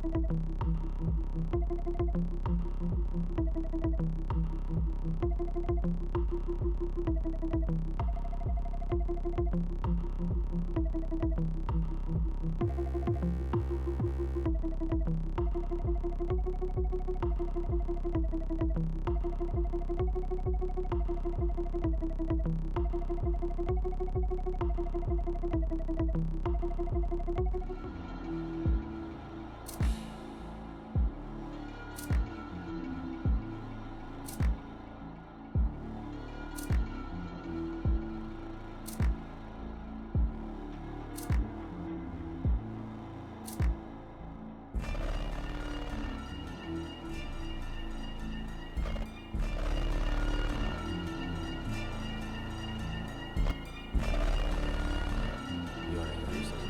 You wanna hear yourself?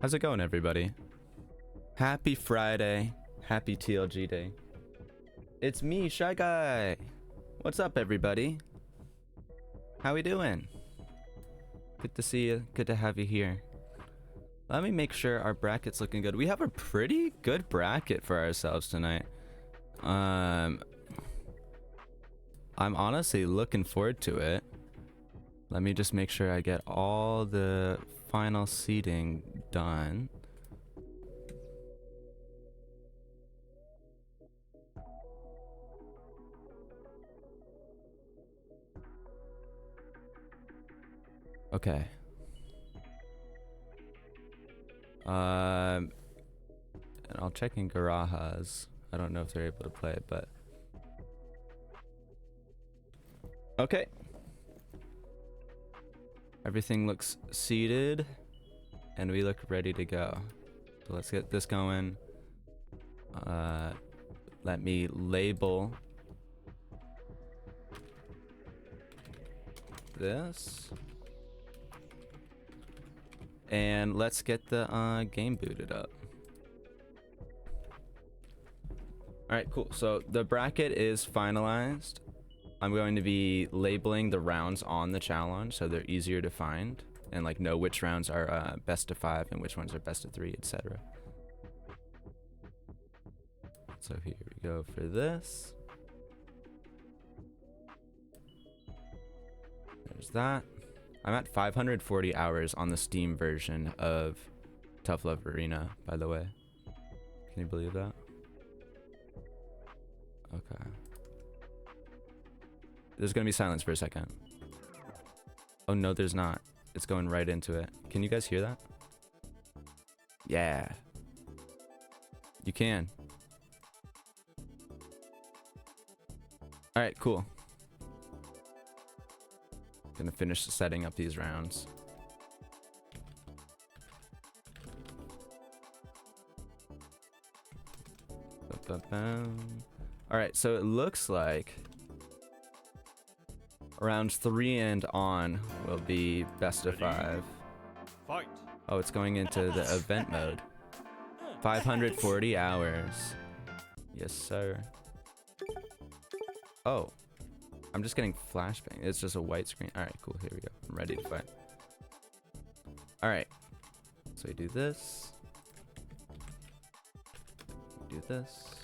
How's it going, everybody? Happy Friday. Happy TLG day. It's me, Shy Guy. What's up, everybody? How we doing? Good to see you. Good to have you here. Let me make sure our bracket's looking good. We have a pretty good bracket for ourselves tonight. I'm honestly looking forward to it. Let me just make sure I get all the final seating done. Okay. And I'll check in Garajas. I don't know if they're able to play it, but okay. Everything looks seated and we look ready to go. So let's get this going. Let me label this. And let's get the game booted up. Alright, cool. So the bracket is finalized. I'm going to be labeling the rounds on the challenge so they're easier to find and like know which rounds are best of 5 and which ones are best of 3, etc. So here we go for this. There's that. I'm at 540 hours on the Steam version of Tough Love Arena, by the way. Can you believe that? Okay. There's gonna be silence for a second. Oh no, there's not. It's going right into it. Can you guys hear that? Yeah. You can. Alright, cool. Gonna finish setting up these rounds. Alright, so it looks like rounds 3 and on will be best of 5. Fight. Oh, it's going into the event mode. 540 hours. Yes, sir. Oh. I'm just getting flashbang. It's just a white screen. Alright, cool. Here we go. I'm ready to fight. Alright. So we do this. We do this.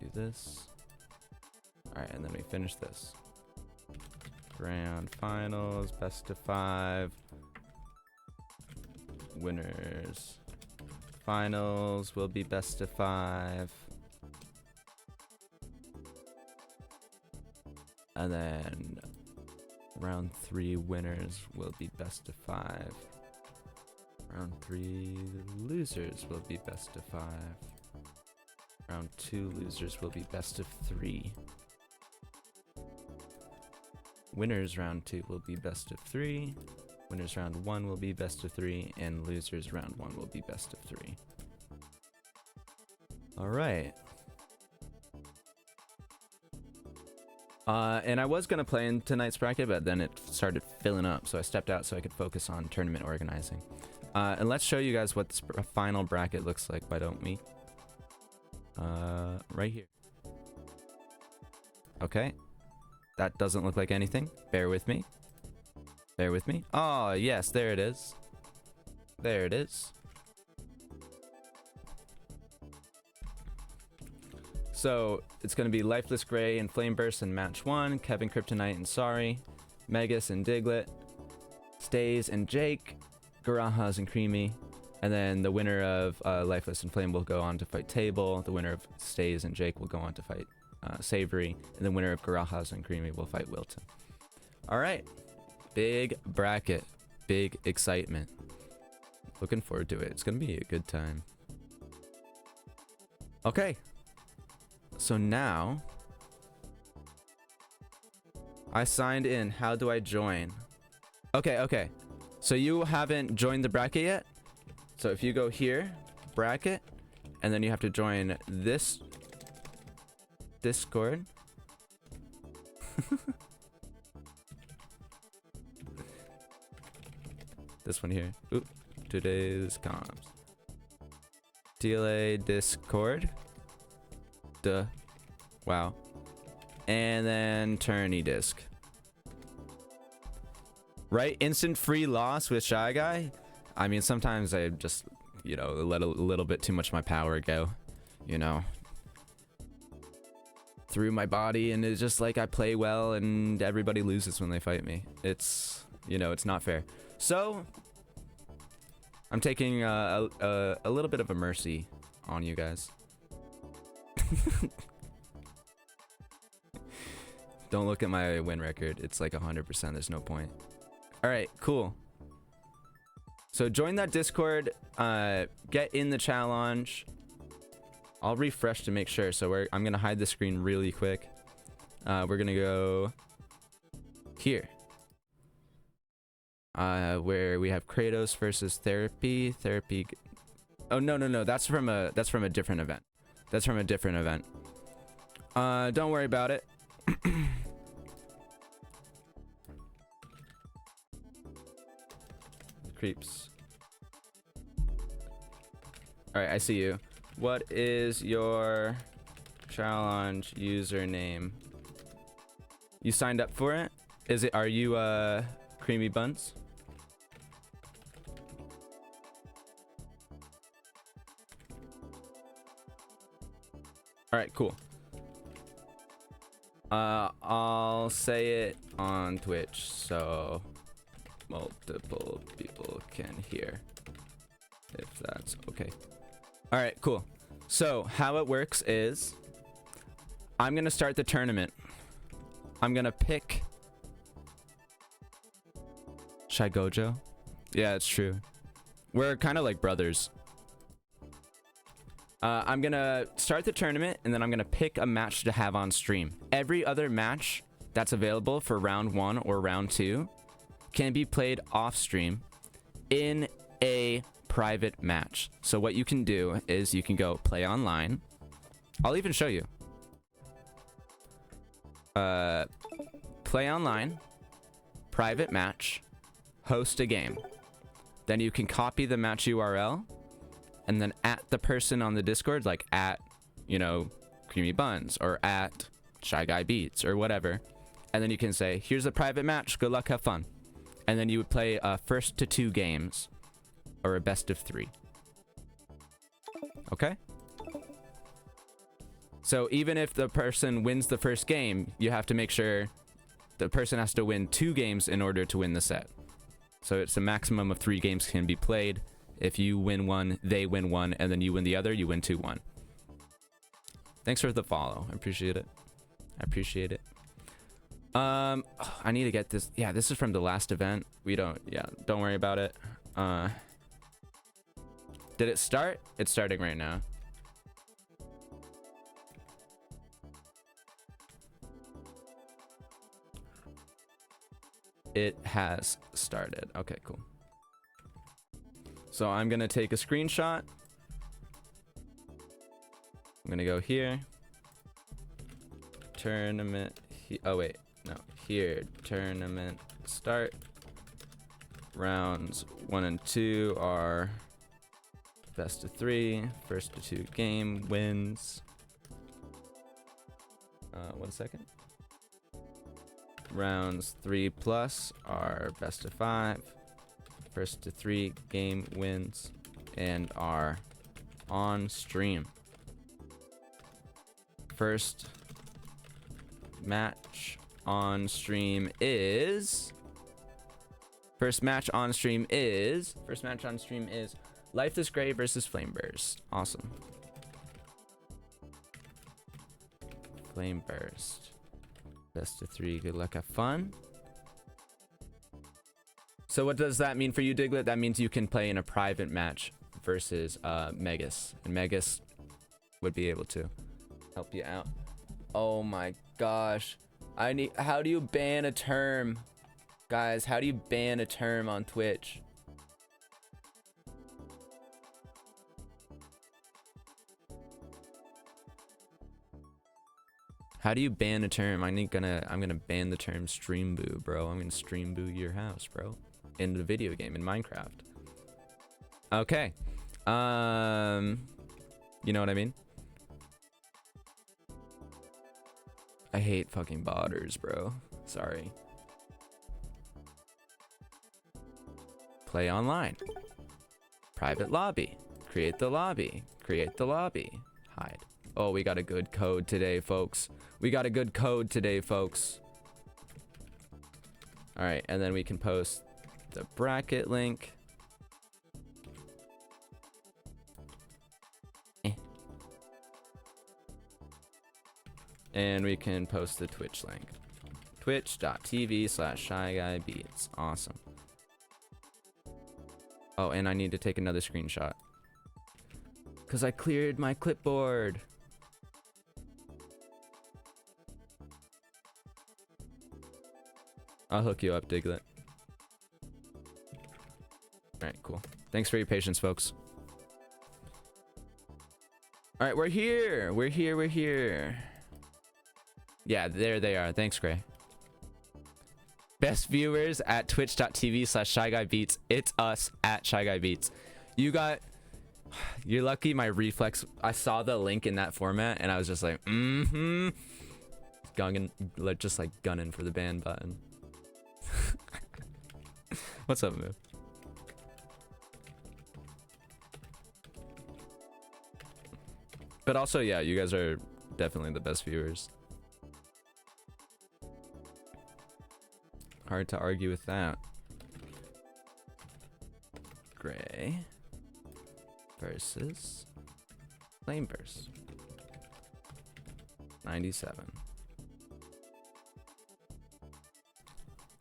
We do this. Alright, and then we finish this. Grand finals, best of 5. Winners. Finals will be best of 5. And then round 3 winners will be best of 5. Round 3 losers will be best of 5. Round 2 losers will be best of 3. Winners round 2 will be best of 3. Winners round 1 will be best of 3. And losers round 1 will be best of 3. Alright. And I was going to play in tonight's bracket, but then it started filling up, so I stepped out so I could focus on tournament organizing. And let's show you guys what this final bracket looks like, why don't we? Right here. Okay. That doesn't look like anything. Bear with me. Bear with me. Oh, yes, there it is. There it is. So it's going to be Lifeless Gray and Flameburst in match 1, Kevin Kryptonite and Sorry, Megas and Diglett, Stays and Jake, Garajas and Creamy, and then the winner of Lifeless and Flame will go on to fight Table, the winner of Stays and Jake will go on to fight Savory, and the winner of Garajas and Creamy will fight Wilton. Alright, big bracket, big excitement. Looking forward to it. It's going to be a good time. Okay. So now, I signed in. How do I join? Okay. So you haven't joined the bracket yet? So if you go here, bracket, and then you have to join this Discord. This one here. Oop. Today's comms. TLA Discord. Duh. Wow. And then Tourney Disc. Right? Instant free loss with Shy Guy? I mean, sometimes I just, you know, let a little bit too much of my power go. You know. Through my body, and it's just like I play well and everybody loses when they fight me. It's, you know, it's not fair. So, I'm taking a little bit of a mercy on you guys. Don't look at my win record. It's like 100%. There's no point. All right, cool. So join that Discord. Get in the challenge. I'll refresh to make sure. So I'm gonna hide the screen really quick. We're gonna go here. Where we have Kratos versus Therapy. Oh no, that's from a different event. That's from a different event. Don't worry about it. Creeps. All right, I see you. What is your challenge username? You signed up for it? Are you Creamy Buns? All right, cool. I'll say it on Twitch so multiple people can hear, if that's okay. All right, cool. So how it works is I'm gonna start the tournament. I'm gonna pick Shy Gojo. Yeah, it's true. We're kind of like brothers. I'm gonna start the tournament, and then I'm gonna pick a match to have on stream. Every other match that's available for round 1 or round 2 can be played off stream in a private match. So what you can do is you can go play online. I'll even show you. Play online, private match, host a game. Then you can copy the match URL and then at the person on the Discord, like at, you know, Creamy Buns or at Shy Guy Beats or whatever. And then you can say, here's a private match. Good luck, have fun. And then you would play first to 2 games or a best of 3. Okay? So even if the person wins the first game, you have to make sure the person has to win 2 games in order to win the set. So it's a maximum of 3 games can be played. If you win 1, they win 1, and then you win the other, you win 2-1. Thanks for the follow. I appreciate it. I appreciate it. I need to get this. Yeah, this is from the last event. Don't worry about it. Did it start? It's starting right now. It has started. Okay, cool. So I'm gonna take a screenshot. I'm gonna go here. Tournament. Oh wait, no. Here. Tournament start. Rounds 1 and 2 are best of 3. First to 2 game wins. 1 second. Rounds 3 plus are best of 5. First to 3 game wins and are on stream. First match on stream is Lifeless Gray versus Flame Burst. Awesome. Flame Burst. Best of 3. Good luck. Have fun. So what does that mean for you, Diglet? That means you can play in a private match versus Megas. And Megas would be able to help you out. Oh my gosh. How do you ban a term? Guys, how do you ban a term on Twitch? How do you ban a term? I'm gonna ban the term stream boo, bro. I'm gonna stream boo your house, bro. in the video game in Minecraft. Okay. You know what I mean? I hate fucking botters, bro. Sorry. Play online. Private lobby. Create the lobby. Create the lobby. Hide. Oh, we got a good code today, folks. We got a good code today, folks. All right, and then we can post the bracket link. And we can post the Twitch link. Twitch.tv/ShyGuyBeats. Awesome. Oh, and I need to take another screenshot. Because I cleared my clipboard. I'll hook you up, Diglett. Alright, cool. Thanks for your patience, folks. Alright, we're here. We're here, we're here. Yeah, there they are. Thanks, Gray. Best viewers at twitch.tv/ShyGuyBeats. It's us at ShyGuyBeats. You're lucky my reflex. I saw the link in that format and I was just like, just like gunning for the ban button. What's up, man? But also, yeah, you guys are definitely the best viewers. Hard to argue with that. Gray versus Flameburst. 97.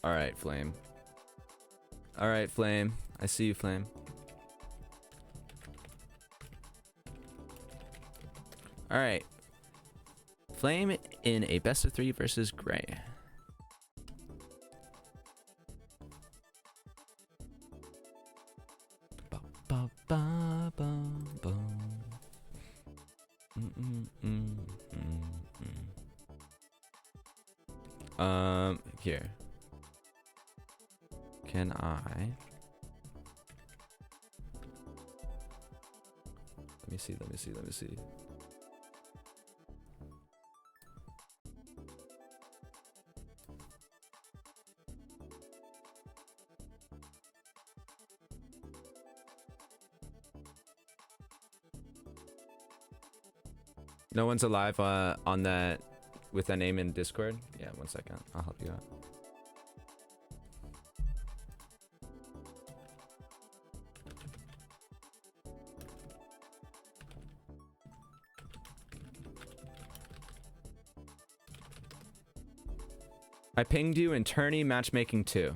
Alright, Flame. Alright, Flame. I see you, Flame. Alright. Flame in a best of 3 versus Gray. Here. Can I? Let me see. No one's alive on that with that name in Discord? Yeah, 1 second. I'll help you out. I pinged you in tourney matchmaking 2.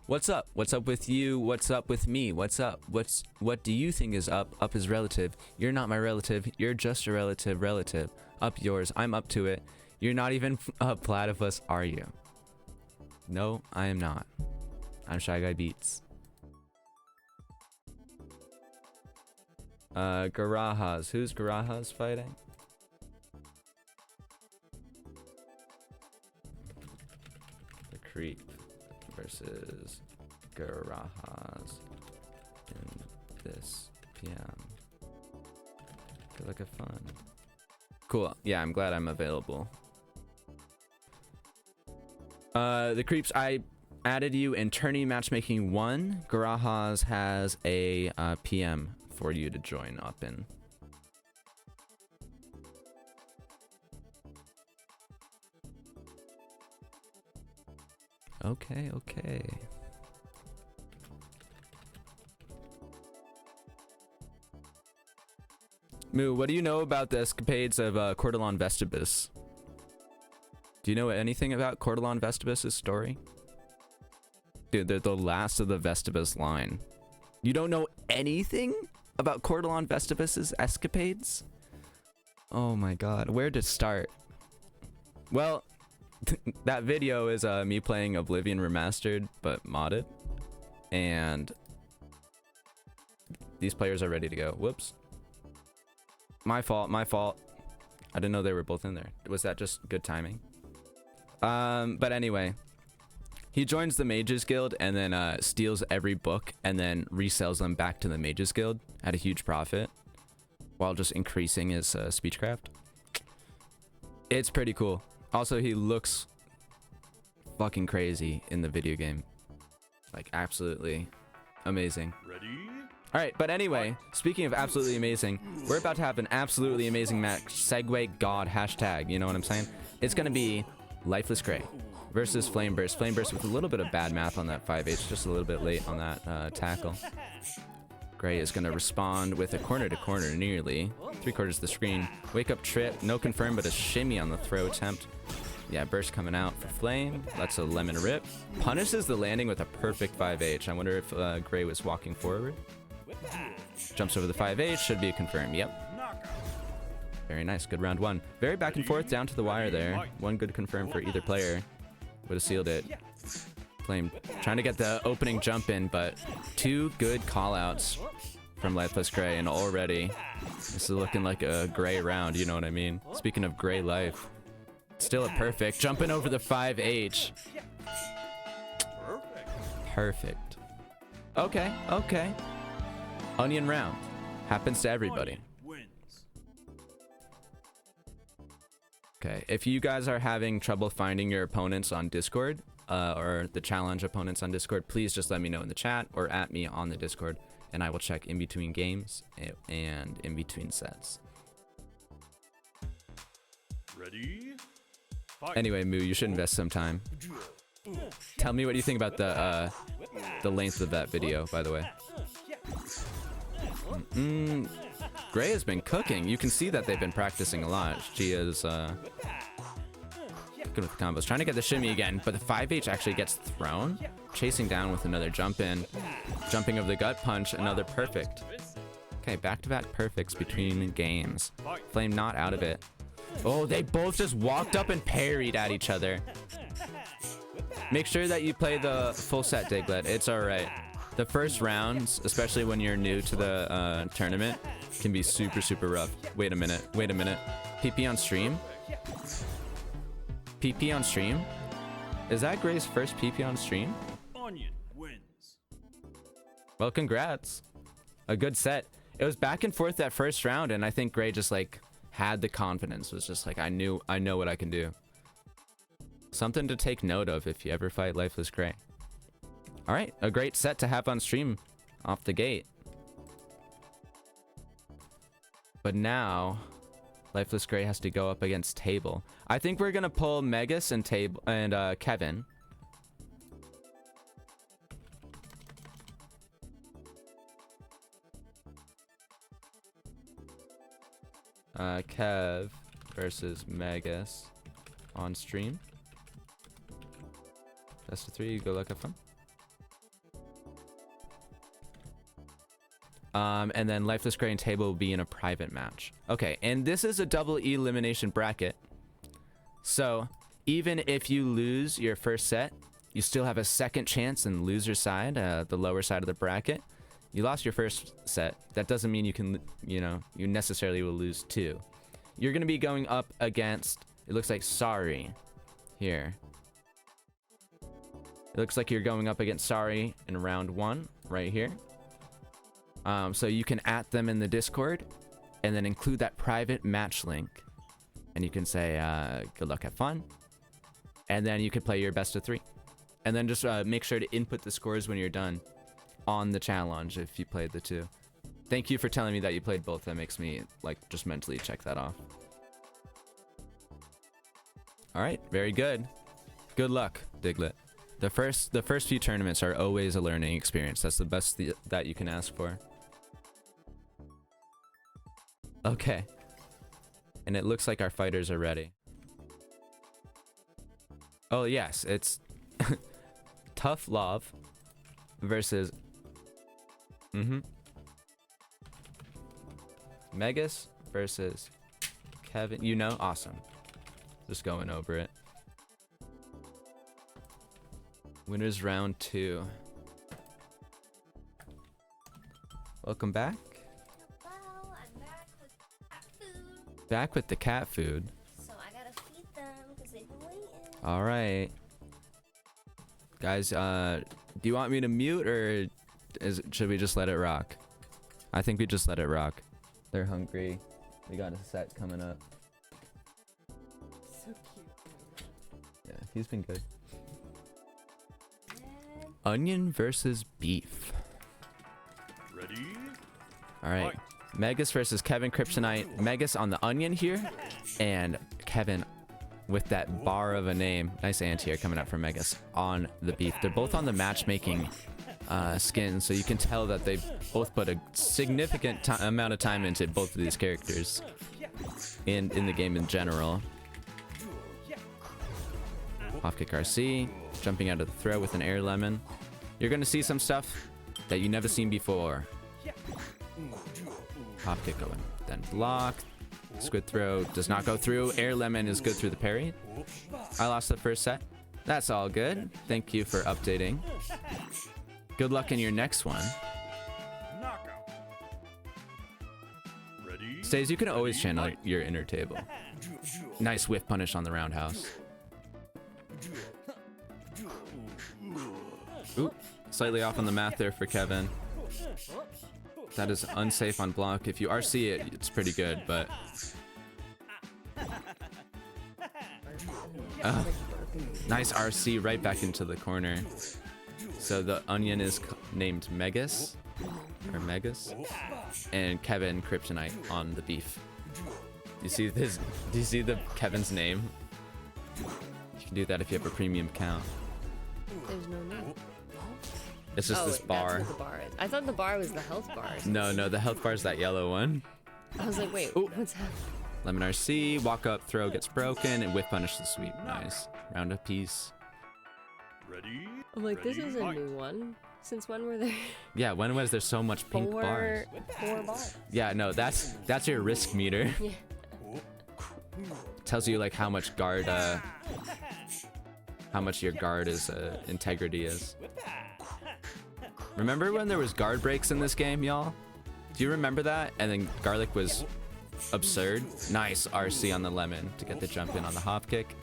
What's up? What's up with you? What's up with me? What's up? What do you think is up? Up is relative. You're not my relative. You're just a relative. Up yours. I'm up to it. You're not even a platypus, are you? No, I am not. I'm ShyGuyBeats. Garajas. Who's Garajas fighting? The Creep versus Garajas in this PM. Good luck, have fun. Cool. Yeah, I'm glad I'm available. The Creeps, I added you in tourney matchmaking 1. Garajas has a PM for you to join up in. Okay. Moo, what do you know about the escapades of Cordelon Vestibus? Do you know anything about Cordelon Vestibus' story? Dude, they're the last of the Vestibus line. You don't know anything about Cordelon Vestibus' escapades? Oh my god, where to start? Well, that video is me playing Oblivion Remastered, but modded. And these players are ready to go. Whoops. My fault. I didn't know they were both in there. Was that just good timing? But anyway, He joins the Mages Guild and then steals every book and then resells them back to the Mages Guild at a huge profit while just increasing his speechcraft. It's pretty cool. Also, he looks fucking crazy in the video game. Like, absolutely amazing. Ready? All right, but anyway, speaking of absolutely amazing, we're about to have an absolutely amazing match. Segway God hashtag, you know what I'm saying? It's going to be Lifeless Gray versus Flameburst. Flameburst with a little bit of bad math on that 5H, just a little bit late on that tackle. Gray is going to respond with a corner to corner nearly. 3/4 of the screen. Wake up trip, no confirm, but a shimmy on the throw attempt. Yeah, burst coming out for Flame. Lets a lemon rip. Punishes the landing with a perfect 5H. I wonder if Gray was walking forward. Jumps over the 5H, should be a confirm. Yep. Very nice, good round one. Very back and forth, down to the wire there. One good confirm for either player. Would have sealed it. Flame trying to get the opening jump in, but two good call-outs from Lifeless Gray, and already this is looking like a Gray round, you know what I mean? Speaking of Gray life, still a perfect. Jumping over the 5H. Perfect. Okay, okay. Onion round. Happens to everybody. Okay, if you guys are having trouble finding your opponents on Discord, or the challenge opponents on Discord, please just let me know in the chat or at me on the Discord, and I will check in between games and in between sets. Ready? Anyway, Moo, you should invest some time. Tell me what you think about the length of that video, by the way. Gray has been cooking. You can see that they've been practicing a lot. She is good with the combos. Trying to get the shimmy again, but the 5H actually gets thrown. Chasing down with another jump in. Jumping over the gut punch, another perfect. Okay, back-to-back perfects between games. Flame not out of it. Oh, they both just walked up and parried at each other. Make sure that you play the full set, Diglett. It's alright. The first rounds, especially when you're new to the tournament, can be super, super rough. Wait a minute. Wait a minute. PP on stream? PP on stream? Is that Gray's first PP on stream? Onion wins. Well, congrats. A good set. It was back and forth that first round, and I think Gray just like had the confidence. Was just like, I know what I can do. Something to take note of if you ever fight Lifeless Gray. All right, a great set to have on stream off the gate. But now, Lifeless Gray has to go up against Table. I think we're gonna pull Megas and Table and Kevin. Kev versus Megas on stream. Best of 3, go luck, have fun. And then Lifeless Gray and Table will be in a private match. Okay, and this is a double elimination bracket. So even if you lose your first set, you still have a second chance in loser side, the lower side of the bracket. You lost your first set. That doesn't mean you can, you necessarily will lose two. You're going to be going up against, it looks like Sorry here. It looks like you're going up against Sorry in round 1 right here. So you can at them in the Discord and then include that private match link. And you can say, good luck, have fun. And then you can play your best of 3. And then just make sure to input the scores when you're done on the challenge if you played the 2. Thank you for telling me that you played both. That makes me like just mentally check that off. All right, very good. Good luck, Diglett. The first few tournaments are always a learning experience. That's the best that you can ask for. Okay. And it looks like our fighters are ready. Oh yes, it's Tough Love versus Megas versus Kevin. You know, awesome. Just going over it. Winners round 2. Welcome back. Hello, I'm back with cat food. Back with the cat food. So I gotta feed them because they've been waiting. All right. Guys, do you want me to mute or should we just let it rock? I think we just let it rock. They're hungry. We got a set coming up. So cute. Yeah, he's been good. Onion versus beef. Ready? All right. Megas versus Kevin Kryptonite. Megas on the onion here, and Kevin with that bar of a name. Nice anti-air coming up from Megas on the beef. They're both on the matchmaking skin, so you can tell that they both put a significant amount of time into both of these characters in the game in general. Off kick RC, jumping out of the throw with an air lemon. You're gonna see some stuff that you never seen before. Hop kick going, then block. Squid throw does not go through. Air lemon is good through the parry. I lost the first set. That's all good. Thank you for updating. Good luck in your next one. Knockout. Ready? Stays, you can always channel your inner table. Nice whiff punish on the roundhouse. Oop, slightly off on the math there for Kevin. That is unsafe on block. If you RC it, it's pretty good, but... nice RC right back into the corner. So the onion is named Megas, or Megas, and Kevin Kryptonite on the beef. Do you see this? Do you see the Kevin's name? You can do that if you have a premium account. There's no name. It's just this wait, bar. That's what the bar is. I thought the bar was the health bar. No, the health bar is that yellow one. I was like, wait, Ooh. what's happening? Lemon RC, walk up, throw gets broken, and whiff punish the sweep. Nice. Round up piece. Ready? I'm like, this Ready, is a fight. new one. Since when were there Yeah, when was there so much pink bars? four bars? Yeah, no, that's your risk meter. Yeah. Tells you like how much guard, how much your guard is, integrity is. Remember when there was guard breaks in this game, y'all? Do you remember that? And then Garlic was absurd. Nice RC on the lemon to get the jump in on the hop kick.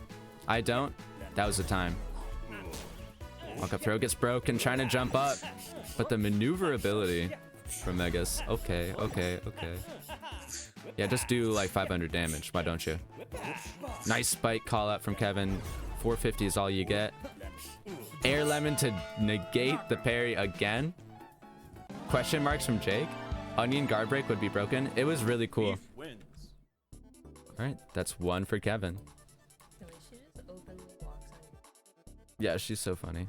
I don't. That was the time. Walk up throw gets broken, trying to jump up. But the maneuverability from Megas. Okay. Yeah, just do like 500 damage. Why don't you? Nice spike call out from Kevin. 450 is all you get. Air lemon to negate the parry again. Question marks from Jake. Onion guard break would be broken. It was really cool. Beef wins. All right, that's one for Kevin. No, she just openly walks on Yeah, she's so funny.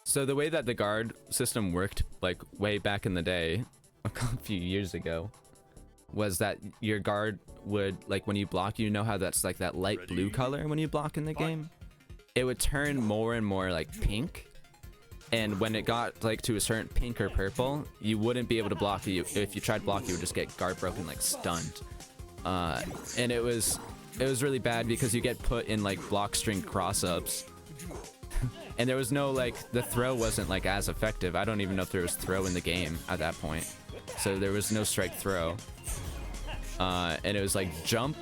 So the way that the guard system worked, like way back in the day, a few years ago, was that your guard would, like when you block, you know how that's like that light blue color when you block in the game? It would turn more and more like pink. And when it got like to a certain pink or purple, you wouldn't be able to block. If you tried block, you would just get guard broken, like stunned. And it was really bad because you get put in like block string cross-ups. And there was no like, the throw wasn't like as effective. I don't even know if there was throw in the game at that point. So there was no strike throw. And it was like jump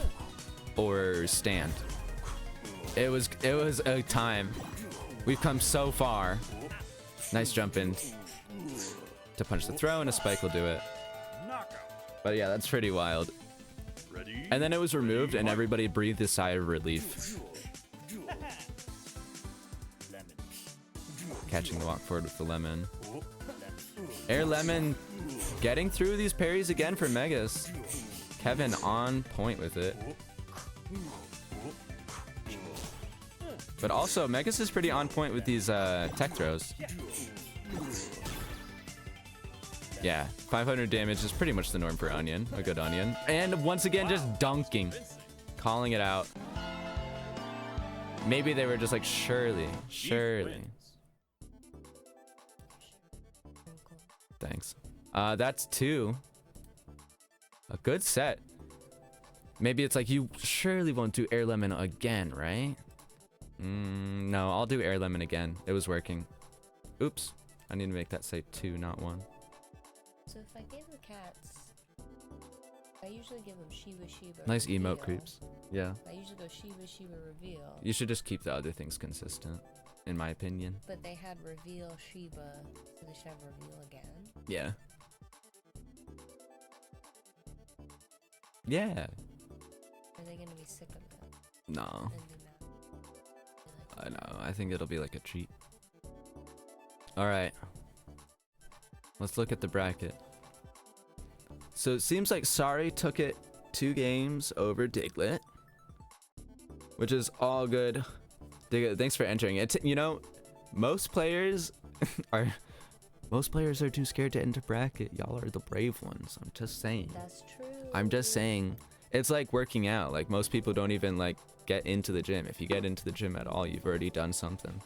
or stand. It was a time. We've come so far. Nice jump in to punch the throw, and a spike will do it. Knockout. But yeah, that's pretty wild. Ready? And then it was removed, and everybody breathed a sigh of relief. Catching the walk forward with the lemon. Air lemon getting through these parries again for Megas. Kevin on point with it. But also, Megas is pretty on point with these tech throws. Yeah, 500 damage is pretty much the norm for Onion. A good Onion. And once again, just dunking. Calling it out. Maybe they were just like, surely. Thanks. That's two. A good set. Maybe it's like, you surely won't do air lemon again, right? No, I'll do air lemon again. It was working. Oops. I need to make that say 2, not 1. So if I gave the cats I usually give them Shiba Nice reveal. emote creeps. Yeah. I usually go Shiba reveal. You should just keep the other things consistent, in my opinion. But they had reveal Shiba, so they should have reveal again. Yeah. Yeah. Are they gonna be sick of it? No. And be mad? I know. I think it'll be like a treat. Alright. Let's look at the bracket. So it seems like Sari took it 2 games over Diglett, which is all good. Diglett, thanks for entering it. You know, most players are too scared to enter bracket. Y'all are the brave ones. I'm just saying. That's true. I'm just saying. It's like working out. Like most people don't even like get into the gym. If you get into the gym at all, you've already done something.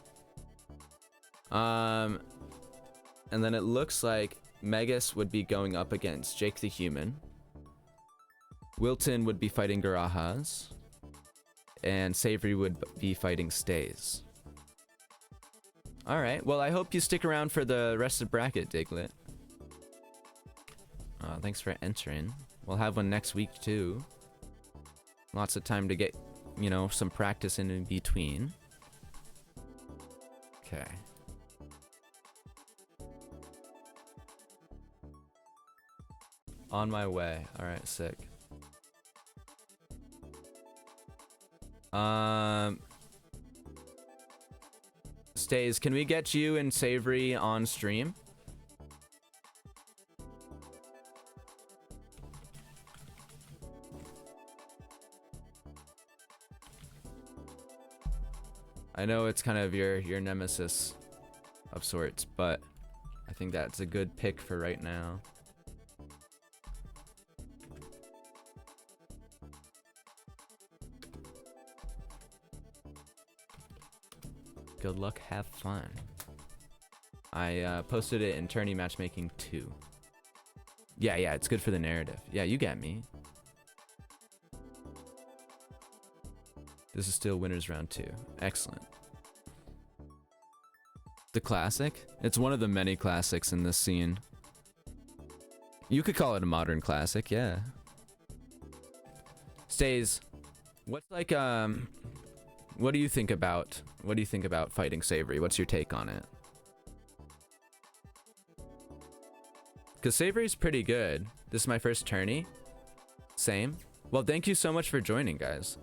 And then it looks like Megas would be going up against Jake the Human. Wilton would be fighting Garajas. And Savory would be fighting Stays. Alright, well I hope you stick around for the rest of the bracket, Diglett. Thanks for entering. We'll have one next week too. Lots of time to get, you know, some practice in between. Okay. On my way. Alright, sick. Stays, can we get you and Savory on stream? I know it's kind of your nemesis of sorts, but I think that's a good pick for right now. Good luck, have fun. I posted it in Tourney Matchmaking 2. Yeah, it's good for the narrative. Yeah, you get me. This is still winners round 2. Excellent. The classic? It's one of the many classics in this scene. You could call it a modern classic, yeah. Stays. What's like what do you think about fighting Savory? What's your take on it? Cause Savory's pretty good. This is my first tourney. Same. Well, thank you so much for joining, guys.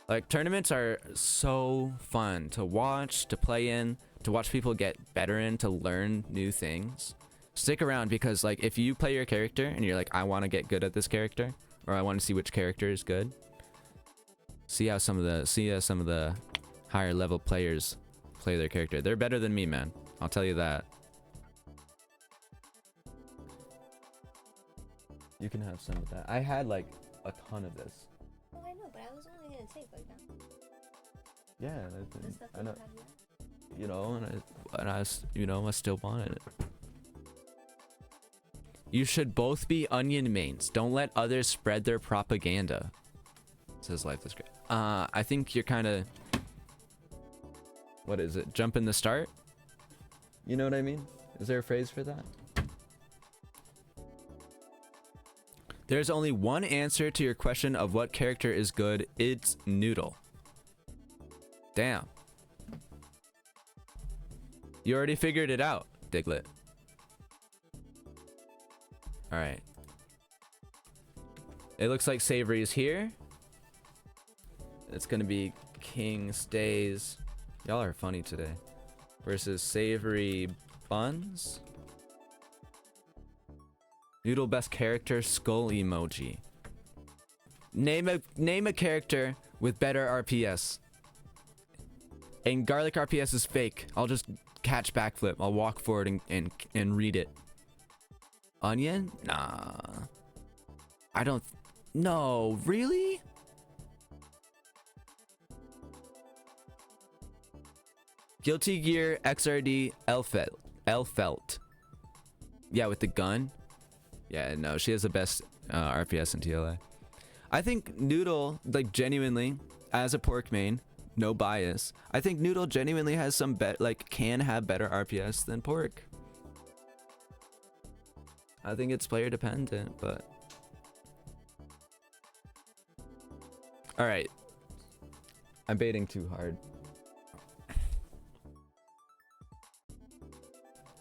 Like, tournaments are so fun to watch, to play in, to watch people get better in, to learn new things. Stick around because, like, if you play your character and you're like, I want to get good at this character, or I want to see which character is good, see how some of the higher level players play their character. They're better than me, man. I'll tell you that. You can have some of that. I had like a ton of this. Oh, I know, but I was only gonna take like that. Yeah, The stuff I that know. you had left. You know, I still wanted it. You should both be onion mains. Don't let others spread their propaganda. Says Life is Great. I think you're kind of, what is it? Jump in the start? You know what I mean? Is there a phrase for that? There's only one answer to your question of what character is good. It's Noodle. Damn. You already figured it out, Diglett. Alright. It looks like Savory is here. It's gonna be King Stays. Y'all are funny today. Versus Savory Buns. Noodle best character, skull emoji. Name a character with better RPS. And garlic RPS is fake. I'll just catch backflip. I'll walk forward and read it. Onion? Nah. I don't. No, really? Guilty Gear XRD Elfelt. Yeah, with the gun. Yeah, no, she has the best RPS in TLA. I think Noodle, like, genuinely, as a pork main, no bias, I think Noodle genuinely has some can have better RPS than pork. I think it's player dependent, but All right. I'm baiting too hard.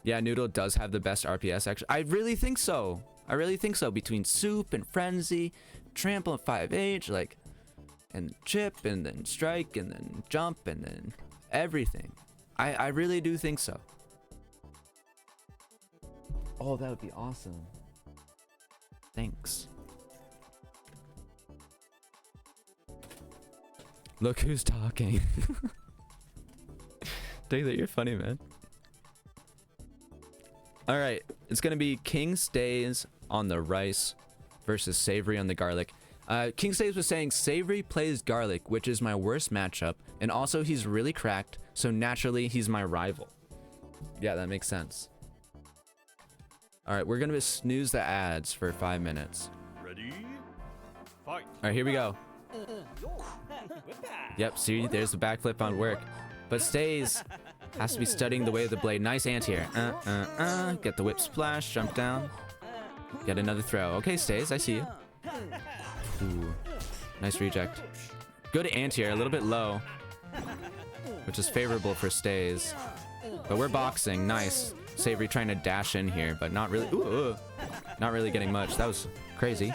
Yeah, Noodle does have the best RPS, actually. I really think so. I really think so. Between Soup and Frenzy, Trample and 5H, like, and Chip, and then Strike, and then Jump, and then everything. I really do think so. Oh, that would be awesome. Thanks. Look who's talking. Taylor, you're funny, man. All right, it's gonna be King Stays on the rice versus Savory on the garlic. King Stays was saying Savory plays garlic, which is my worst matchup, and also he's really cracked, so naturally he's my rival. Yeah, that makes sense. All right, we're gonna snooze the ads for 5 minutes. Ready? Fight. All right, here we go. Yep, see, there's the backflip on work. But Stays has to be studying the way of the blade. Nice anti-air. Get the whip splash, jump down. Get another throw. Okay, Stays, I see you. Ooh, nice reject. Good anti-air, a little bit low, which is favorable for Stays. But we're boxing, nice. Savory trying to dash in here, but not really. Ooh, not really getting much. That was crazy.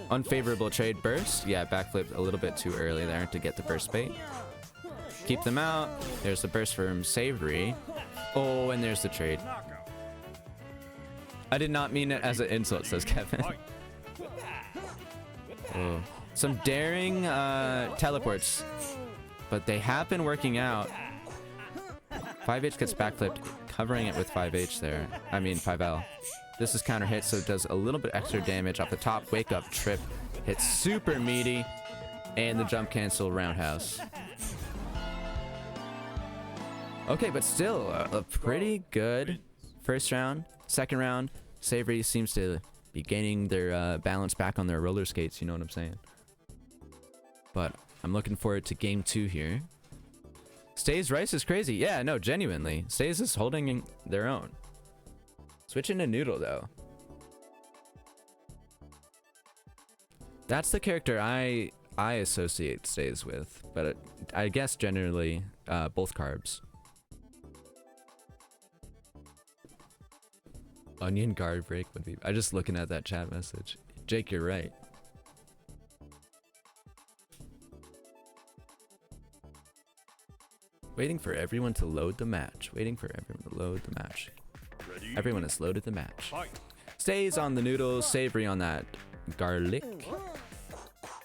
Unfavorable trade burst. Yeah, backflip a little bit too early there to get the burst bait. Keep them out. There's the burst from Savory. Oh, and there's the trade. Knockout. I did not mean it as an insult, says Kevin. Oh. Some daring teleports, but they have been working out. 5H gets backflipped, covering it with 5H there. I mean 5L. This is counter hit, so it does a little bit extra damage off the top. Wake up trip. Hits super meaty. And the jump cancel roundhouse. Okay, but still a pretty good first round. Second round, Savory seems to be gaining their balance back on their roller skates, you know what I'm saying? But I'm looking forward to game 2 here. Stays Rice is crazy. Yeah, no, genuinely. Stays is holding their own. Switching to Noodle, though. That's the character I associate Stays with, but I guess generally both carbs. Onion guard break would be. I'm just looking at that chat message. Jake, you're right. Waiting for everyone to load the match. Waiting for everyone to load the match. Ready? Everyone has loaded the match. Fight. Stays on the noodles, Savory on that garlic.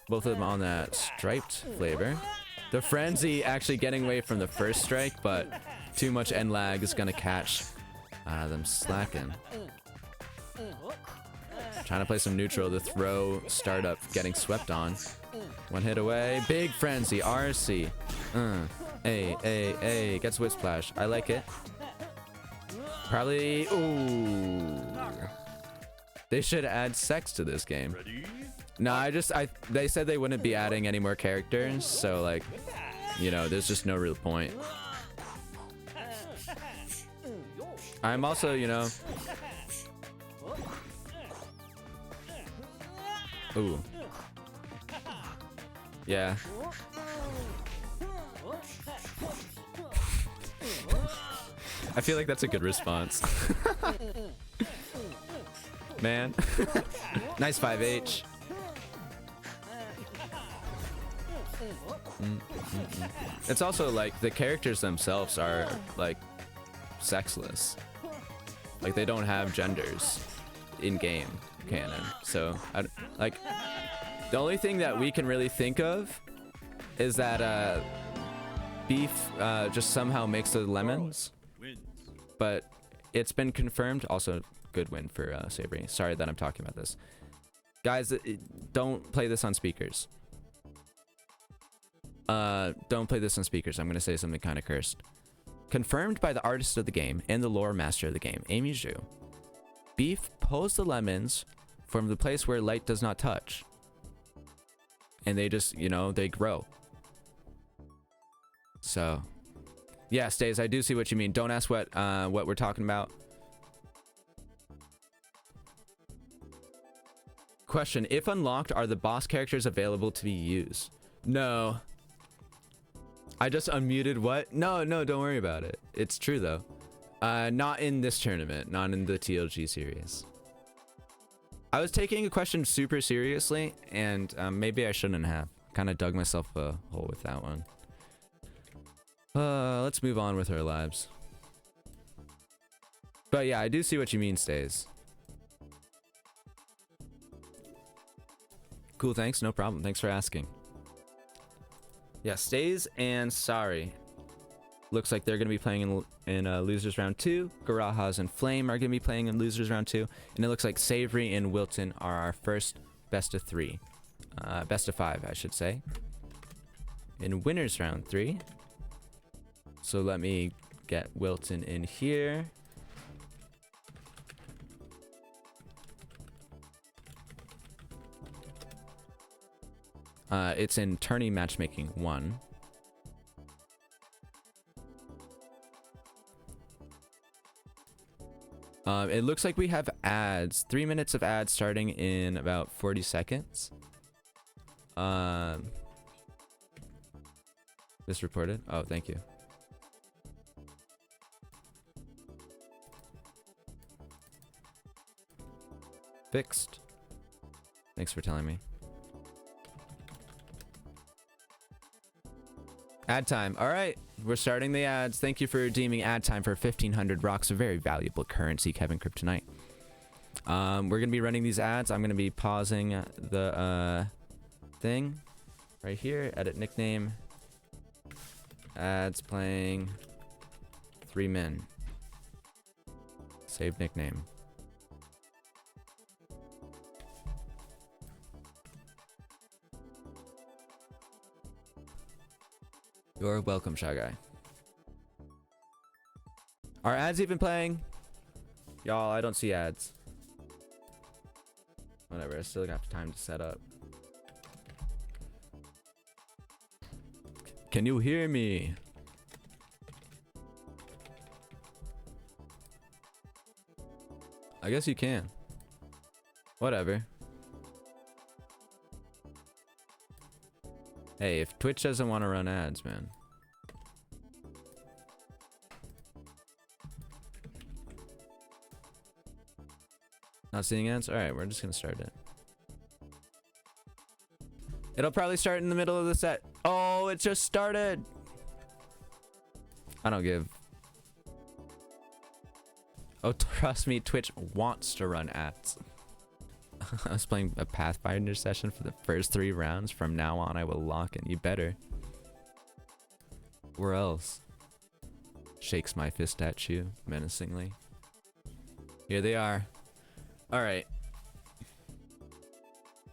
Both of them on that striped flavor. The Frenzy actually getting away from the first strike, but too much end lag is gonna catch them slacking. Trying to play some neutral. The throw startup getting swept on. One hit away. Big Frenzy. RC. A. Gets whip splash. I like it. Probably. Ooh. They should add sex to this game. Ready? No, they said they wouldn't be adding any more characters, so like, you know, there's just no real point. I'm also, you know. Ooh. Yeah. I feel like that's a good response. Man. Nice 5H. It's also like the characters themselves are like sexless. Like they don't have genders in game canon. So like the only thing that we can really think of is that Beef just somehow makes the lemons. Wins. But it's been confirmed. Also, good win for Savory. Sorry that I'm talking about this. Guys, don't play this on speakers. Don't play this on speakers. I'm going to say something kind of cursed. Confirmed by the artist of the game and the lore master of the game, Amy Zhu. Beef pulls the lemons from the place where light does not touch. And they just, you know, they grow. So, yeah, Stays, I do see what you mean. Don't ask what we're talking about. Question: if unlocked, are the boss characters available to be used? No. I just unmuted what? No, don't worry about it. It's true though. Not in this tournament, not in the TLG series. I was taking a question super seriously, and maybe I shouldn't have. Kind of dug myself a hole with that one. Let's move on with our lives. But yeah, I do see what you mean, Stays. Cool, thanks. No problem. Thanks for asking. Yeah, Stays and Sorry. Looks like they're going to be playing in Losers Round 2. Garajas and Flame are going to be playing in Losers Round 2. And it looks like Savory and Wilton are our first best of 3. Best of 5, I should say. In Winners Round 3. So let me get Wilton in here. It's in Tourney Matchmaking 1. It looks like we have ads. 3 minutes of ads starting in about 40 seconds. This reported? Oh, thank you. Fixed. Thanks for telling me. Ad time. All right, we're starting the ads. Thank you for redeeming ad time for 1,500 rocks, a very valuable currency, Kevin Kryptonite. We're gonna be running these ads. I'm gonna be pausing the thing right here. Edit nickname. Ads playing. 3 min. Save nickname. You're welcome, Shy Guy. Are ads even playing? Y'all, I don't see ads. Whatever, I still got time to set up. Can you hear me? I guess you can. Whatever. Hey, if Twitch doesn't want to run ads, man. Not seeing ads? Alright, we're just gonna start it. It'll probably start in the middle of the set. Oh, it just started! I don't give. Oh, trust me, Twitch wants to run ads. I was playing a Pathfinder session for the first 3 rounds. From now on, I will lock in. You better. Where else? Shakes my fist at you menacingly. Here they are. Alright.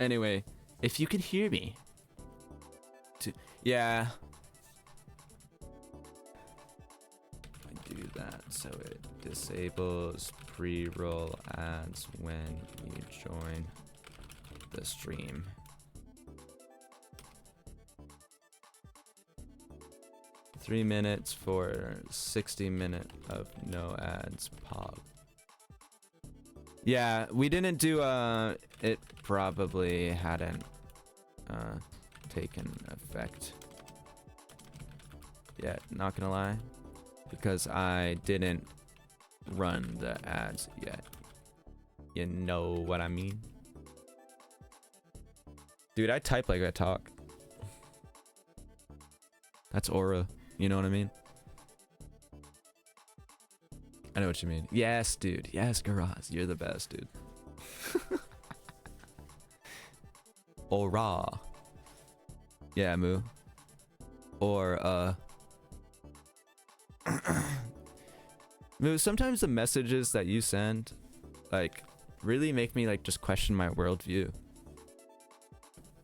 Anyway, if you can hear me. Yeah. I do that so it disables pre-roll ads when you join the stream. Three minutes for 60 minutes of no ads pop. Yeah, we didn't do it probably hadn't taken effect yet, not gonna lie, because I didn't run the ads yet. You know what I mean? Dude, I type like I talk. That's aura, you know what I mean? I know what you mean. Yes, dude. Yes, Garaz. You're the best, dude. Aura. Yeah, Moo. Or, Moo, sometimes the messages that you send, like, really make me, like, just question my worldview.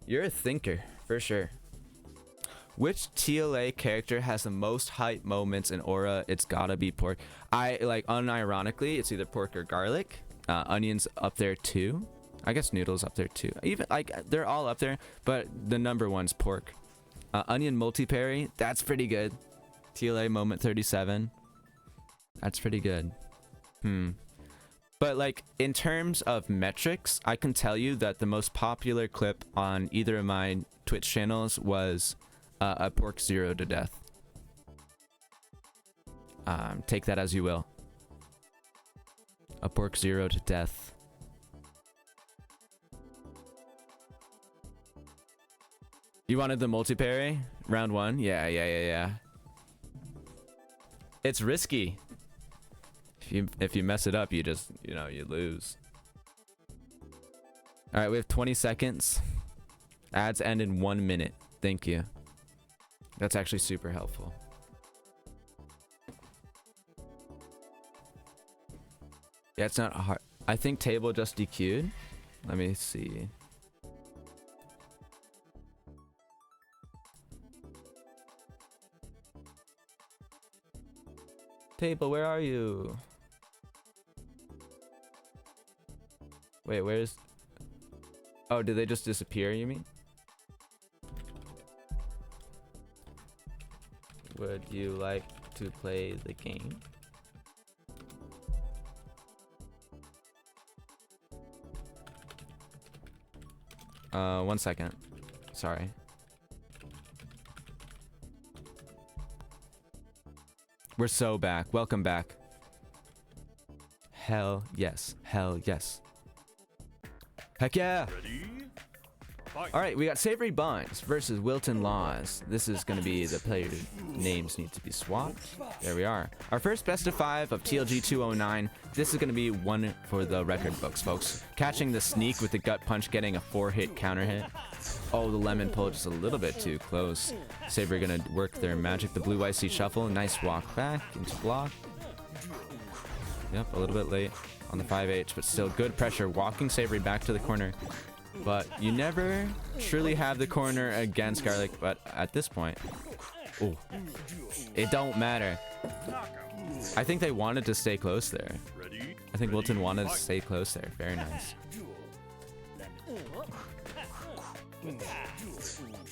You're a thinker, for sure. Which TLA character has the most hype moments in Aura? It's gotta be Pork. I, like, unironically, it's either Pork or Garlic. Onion's up there too. I guess Noodle's up there too. Even, like, they're all up there, but the number one's Pork. Onion multi-parry, that's pretty good. TLA moment 37. That's pretty good. But like in terms of metrics, I can tell you that the most popular clip on either of my Twitch channels was a pork zero to death. Take that as you will. A pork zero to death. You wanted the multi-parry? Round one? Yeah. It's risky. If you mess it up, you just, you lose. All right, we have 20 seconds. Ads end in 1 minute. Thank you. That's actually super helpful. Yeah, it's not hard. I think table just DQ'd. Let me see. Table, where are you? Wait, where's... Oh, did they just disappear, you mean? Would you like to play the game? One second. Sorry. We're so back. Welcome back. Hell yes. Hell yes. Heck yeah! Ready? Fight. Alright, we got Savory Bonds versus Wilton Laws. This is going to be the player names need to be swapped. There we are. Our first best of 5 of TLG 209. This is going to be one for the record books, folks. Catching the sneak with the gut punch, getting a 4-hit counter hit. Oh, the lemon pull just a little bit too close. Savory going to work their magic. The blue YC shuffle. Nice walk back into block. Yep, a little bit late on the 5H, but still good pressure. Walking Savory back to the corner. But you never truly have the corner against Garlic, but at this point, ooh, it don't matter. I think they wanted to stay close there. Ready? I think Wilton wanted to stay close there. Very nice.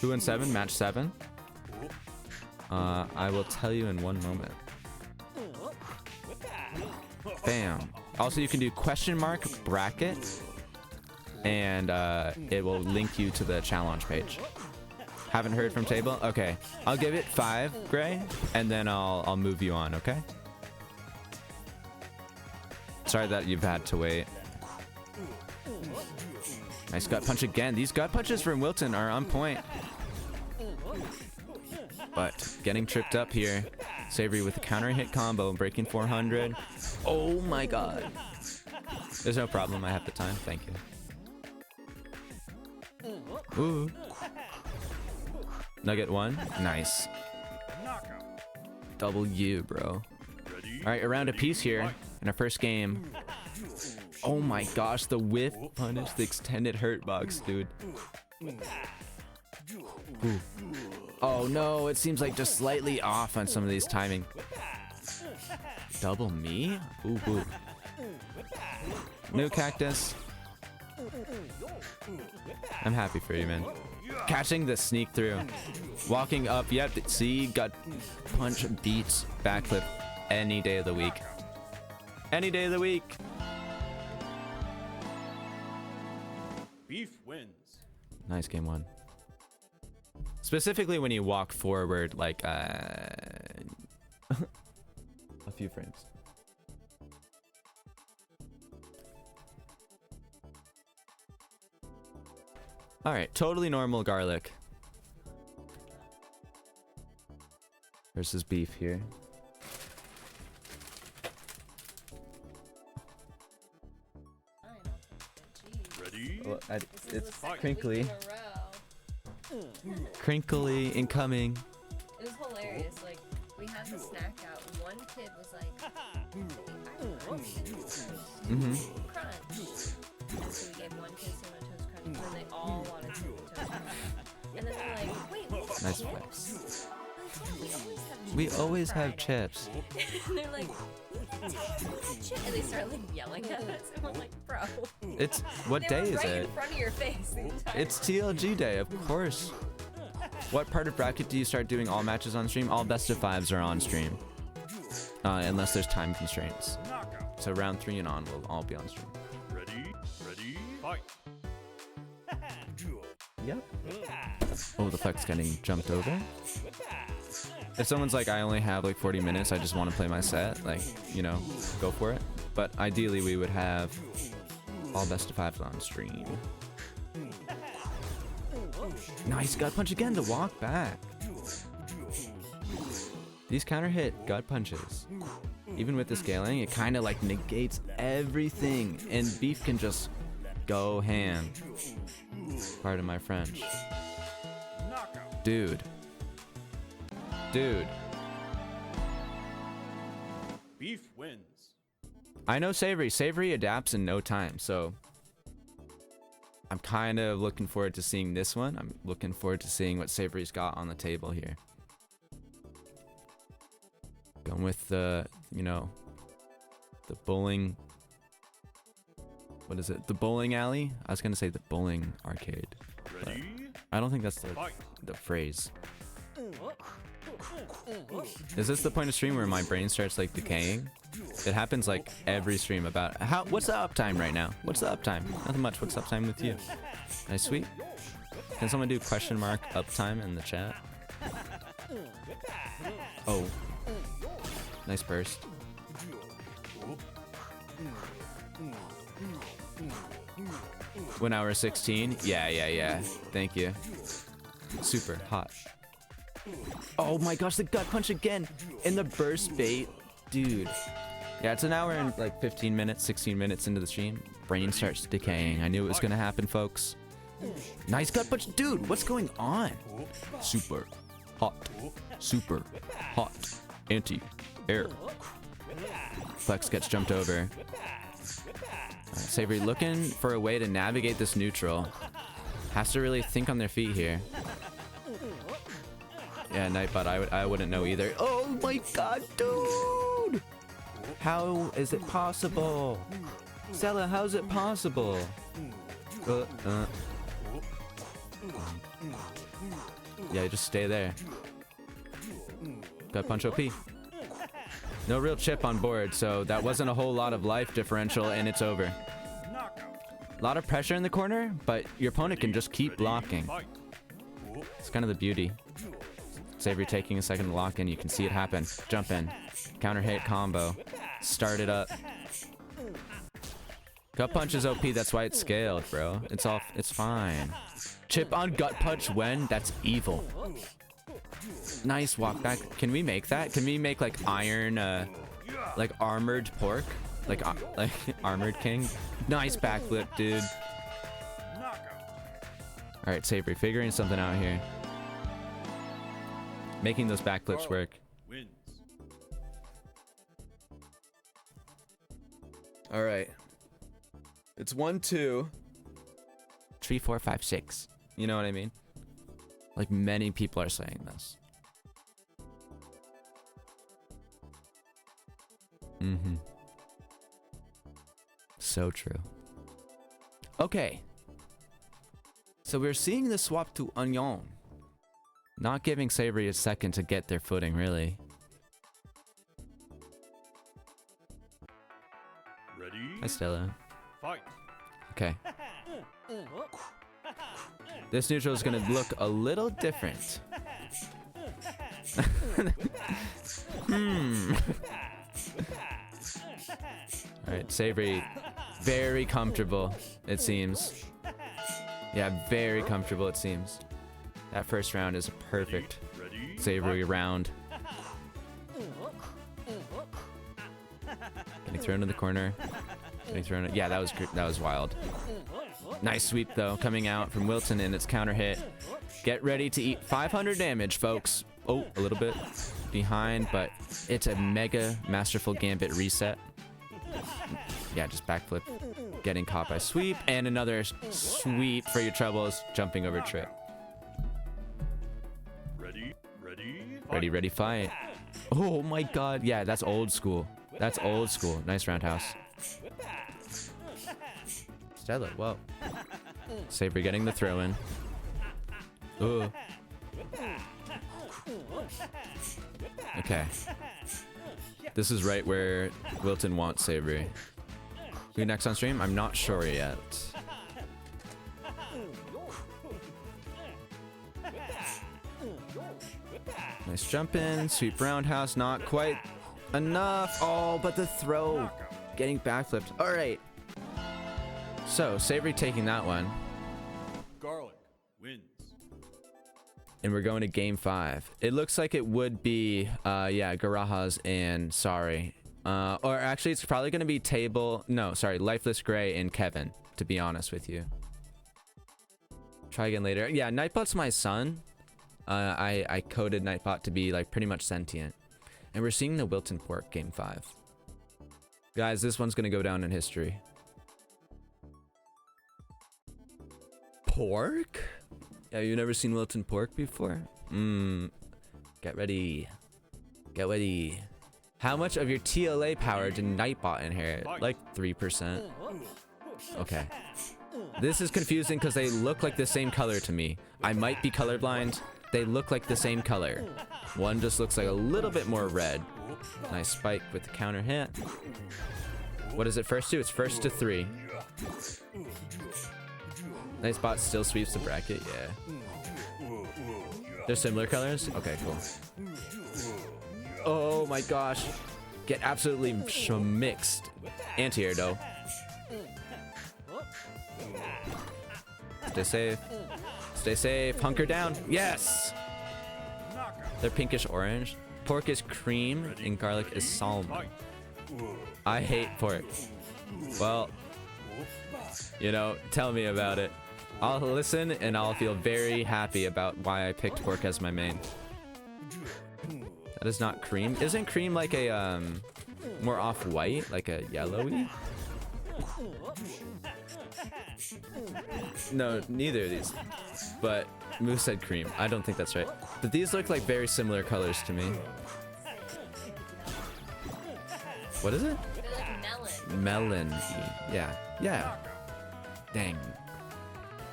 2-7, match 7. I will tell you in one moment. Bam. Also, you can do question mark bracket, and it will link you to the challenge page. Haven't heard from table? Okay, I'll give it 5, Gray, and then I'll move you on. Okay. Sorry that you've had to wait. Nice gut punch again. These gut punches from Wilton are on point. But getting tripped up here. Savory with a counter hit combo, breaking 400. Oh my god. There's no problem. I have the time. Thank you. Ooh. Nugget 1. Nice. W, bro. Alright, around a piece here in our first game. Oh my gosh, the whiff punish, the extended hurt box, dude. Ooh. Oh no, it seems like just slightly off on some of these timing. Double me? Ooh, ooh. New cactus. I'm happy for you, man. Catching the sneak through. Walking up, yep, see, gut punch beats backflip any day of the week. Any day of the week. Beef wins. Nice game 1. Specifically when you walk forward like a few frames. All right, totally normal Garlic versus Beef here. Ready? Well, it's Fight. crinkly. Crinkly incoming. It was hilarious. Like, we had the snack out. One kid was like, crunch. And so we gave one kid cinnamon toast crunch, and then they all wanted cinnamon toast crunch. And then they're like, wait, what's Nice chips? We always have chips. And they're like, chips. And they start like yelling at us. And we're like, bro. It's what They day were is right it? in front of your face the entire It's TLG day, of course. What part of bracket do you start doing all matches on stream? All best of 5s are on stream. Unless there's time constraints. So round 3 and on, we'll all be on stream. Ready? Ready? Fight. Yep. Oh, the Flex getting jumped over. If someone's like, I only have like 40 minutes, I just want to play my set, like, you know, go for it. But ideally, we would have all best of 5s on stream. Nice gut punch again to walk back. These counter hit gut punches, even with the scaling, it kind of like negates everything, and Beef can just go ham. Pardon my French. Dude. Beef wins. I know Savory. Savory adapts in no time, so I'm kind of looking forward to seeing this one. I'm looking forward to seeing what Savory's got on the table here. Going with the, you know, the bowling. What is it? The bowling alley? I was going to say the bowling arcade. Ready? I don't think that's the phrase. Is this the point of stream where my brain starts like decaying? It happens like every stream about what's the uptime right now? What's the uptime? Nothing much. What's the uptime with you? Nice sweep. Can someone do question mark uptime in the chat? Oh. Nice burst. 1 hour 16. Yeah. Thank you. Super hot. Oh my gosh, the gut punch again. And the burst bait. Dude. Yeah, it's an hour and like 15 minutes, 16 minutes into the stream. Brain starts decaying. I knew it was gonna happen, folks. Nice gut punch. Dude, what's going on? Super hot. Super hot. Anti-air. Flex gets jumped over. Savory looking for a way to navigate this neutral. Has to really think on their feet here. Yeah, Nightbot, I wouldn't know either. Oh my god, dude! How is it possible? Stella, how's it possible? Yeah, just stay there. Gut punch OP. No real chip on board, so that wasn't a whole lot of life differential, and it's over. A lot of pressure in the corner, but your opponent can just keep blocking. It's kind of the beauty. Savory taking a second to lock in, you can see it happen. Jump in. Counter hit combo. Start it up. Gut punch is OP, that's why it's scaled, bro. It's fine. Chip on gut punch when? That's evil. Nice walk back. Can we make that? Can we make like iron, like armored pork? Like armored king? Nice backflip, dude. Alright, Savory, figuring something out here. Making those backflips work. Wins. Alright. It's 1, 2, 3, 4, 5, 6. You know what I mean? Like many people are saying this. Mm-hmm. So true. Okay. So we're seeing the swap to Onion. Not giving Savory a second to get their footing, really. Ready? Hi, Stella. Fight. Okay. This neutral is gonna look a little different. Alright, Savory, very comfortable, it seems. Yeah, very comfortable, it seems. That first round is a perfect Savory round. Getting thrown to the corner. Getting thrown. Yeah, that was wild. Nice sweep though, coming out from Wilton, and it's counter hit. Get ready to eat 500 damage, folks. Oh, a little bit behind, but it's a mega masterful gambit reset. Yeah, just backflip. Getting caught by sweep, and another sweep for your troubles, jumping over trip. Ready, fight. Oh my god, yeah, that's old school. That's old school. Nice roundhouse. Stella, whoa. Savory getting the throw in. Ooh. Okay. This is right where Wilton wants Savory. Who next on stream? I'm not sure yet. Nice jump in. Sweep roundhouse. Not quite enough. Oh, but the throw. Getting backflipped. All right. So, Savory taking that one. Garlic wins. And we're going to game 5. It looks like it would be, yeah, Garajas and Sorry. Or actually, it's probably going to be Lifeless Gray and Kevin, to be honest with you. Try again later. Yeah, Nightbot's my son. I coded Nightbot to be like pretty much sentient. And we're seeing the Wilton Pork game 5. Guys, this one's going to go down in history. Pork? Yeah, you've never seen Wilton Pork before? Get ready. Get ready. How much of your TLA power did Nightbot inherit? Like 3%. Okay. This is confusing because they look like the same color to me. I might be colorblind. They look like the same color. One just looks like a little bit more red. Nice spike with the counter hit. What is it first to? It's first to 3. Nightbot still sweeps the bracket, yeah. They're similar colors? Okay, cool. Oh my gosh. Get absolutely mixed. Anti-air though. Stay safe. Stay safe. Hunker down. Yes! They're pinkish orange. Pork is cream and garlic is salmon. I hate pork. Well, you know, tell me about it. I'll listen and I'll feel very happy about why I picked pork as my main. That is not cream. Isn't cream like a more off-white, like a yellowy? No, neither of these. But Moose said cream. I don't think that's right. But these look like very similar colors to me. What is it? They're like Melon. melon. Yeah. Yeah. Dang.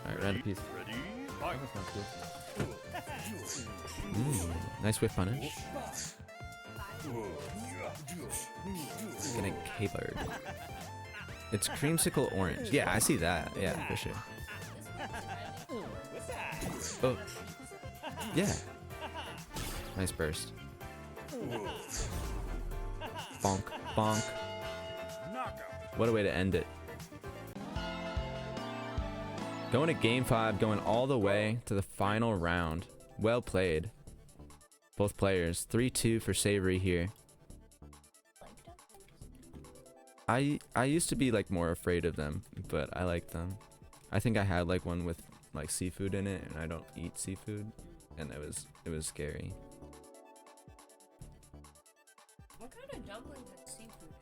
Alright, random piece. Ready? Fight. Nice whiff punish. Getting capered. It's creamsicle orange. Yeah, I see that. Yeah, for sure. Oh. Yeah. Nice burst. Bonk. Bonk. What a way to end it. Going to game 5, going all the way to the final round. Well played. Both players. 3-2 for Savory here. I used to be like more afraid of them, but I like them. I think I had like one with like seafood in it, and I don't eat seafood, and it was scary. What kind of dumpling is seafood?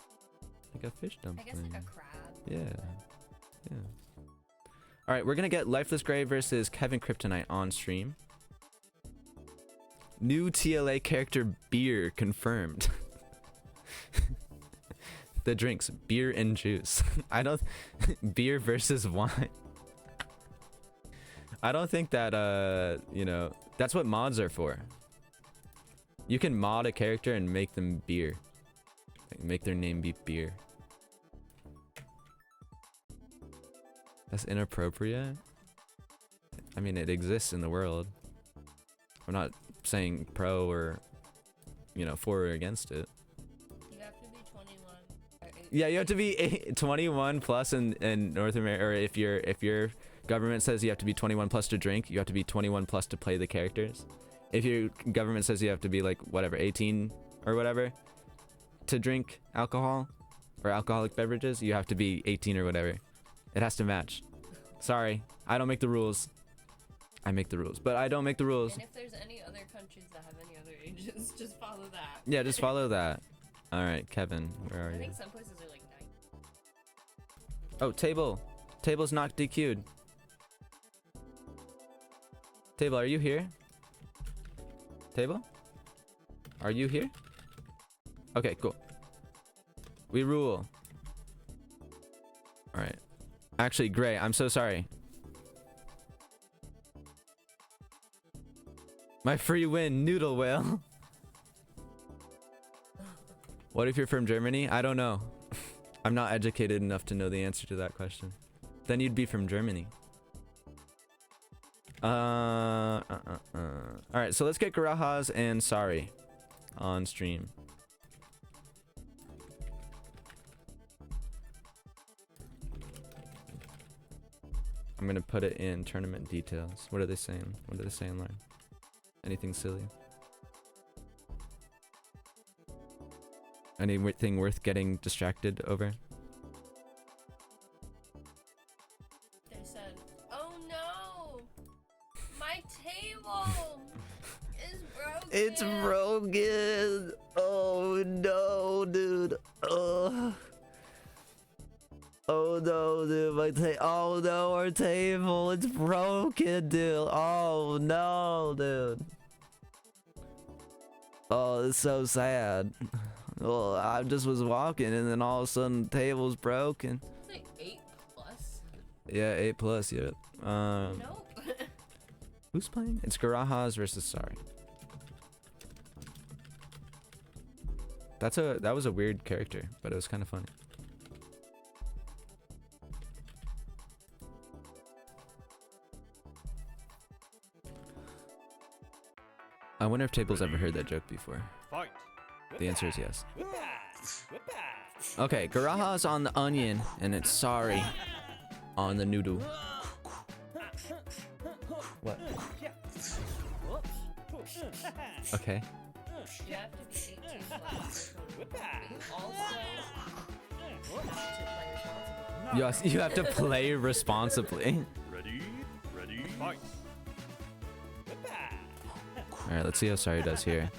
Like a fish dumpling. I guess like a crab. Yeah. Yeah. All right, we're gonna get Lifeless Gray versus Kevin Kryptonite on stream. New TLA character beer confirmed. The drinks, beer and juice. I don't beer versus wine. I don't think that you know, that's what mods are for. You can mod a character and make them beer. Like, make their name be beer. That's inappropriate. I mean, it exists in the world. I'm not saying pro or, you know, for or against it. You have to be 21 or 18. Yeah, you have to be 21 plus in North America, or if your government says you have to be 21 plus to drink, you have to be 21 plus to play the characters. If your government says you have to be like whatever 18 or whatever to drink alcohol or alcoholic beverages, you have to be 18 or whatever. It has to match. Sorry, I don't make the rules. I make the rules, but I don't make the rules. And if there's any other countries that have any other ages, just follow that. Yeah, just follow that. All right, Kevin, where are I you? think some places are like 9. Oh, table. Table's not DQ'd. Table, are you here? Table? Are you here? Okay, cool. We rule. All right. Actually, Gray, I'm so sorry. My free win, noodle whale. What if you're from Germany? I don't know. I'm not educated enough to know the answer to that question. Then you'd be from Germany. Alright, so let's get Garajas and Sorry on stream. I'm gonna put it in tournament details. What are they saying? What are they saying, Lauren? Anything silly? Anything worth getting distracted over? They said, "Oh no, my table is broken." It's broken. Oh no, dude. Oh no, dude. Oh no, our table. It's broken, dude. Oh no, dude. Oh, it's so sad. Well, I just was walking and then all of a sudden the table's broken. It's like 8 plus. Yeah, 8 plus, yeah. Nope. Who's playing? It's Garajas versus Sorry. That was a weird character, but it was kind of funny. I wonder if Table's ever heard that joke before. Fight. The answer is yes. Okay, Garajas on the onion, and it's Sorry on the noodle. What? Okay. You have to be 18 plus. You also have to play responsibly. You have to play responsibly. Ready? Ready? Fight. Alright, let's see how Sorry does here.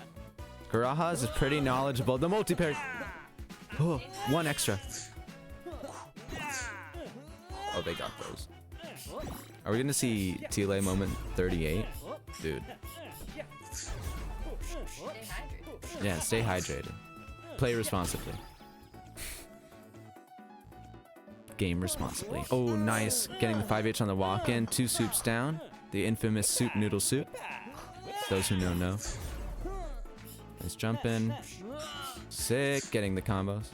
Garajas is pretty knowledgeable. The multi-parry. Oh, one extra. Oh, they got those. Are we gonna see Tile moment 38? Dude. Stay hydrated. Yeah, stay hydrated. Play responsibly. Game responsibly. Oh, nice. Getting the 5H on the walk-in. 2 soups down. The infamous soup noodle soup. Those who know. Nice jumping. Sick. Getting the combos.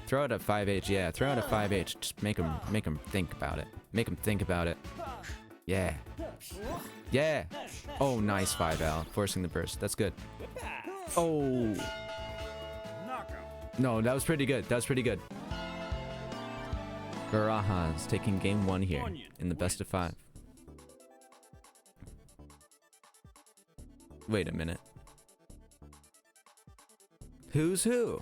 Throw it at 5H. Yeah, throw it at 5H. Just make him think about it. Make him think about it. Yeah. Yeah. Oh, nice 5L. Forcing the burst. That's good. Oh. No, that was pretty good. That was pretty good. Garajas taking game 1 here in the best of 5. Wait a minute. Who's who?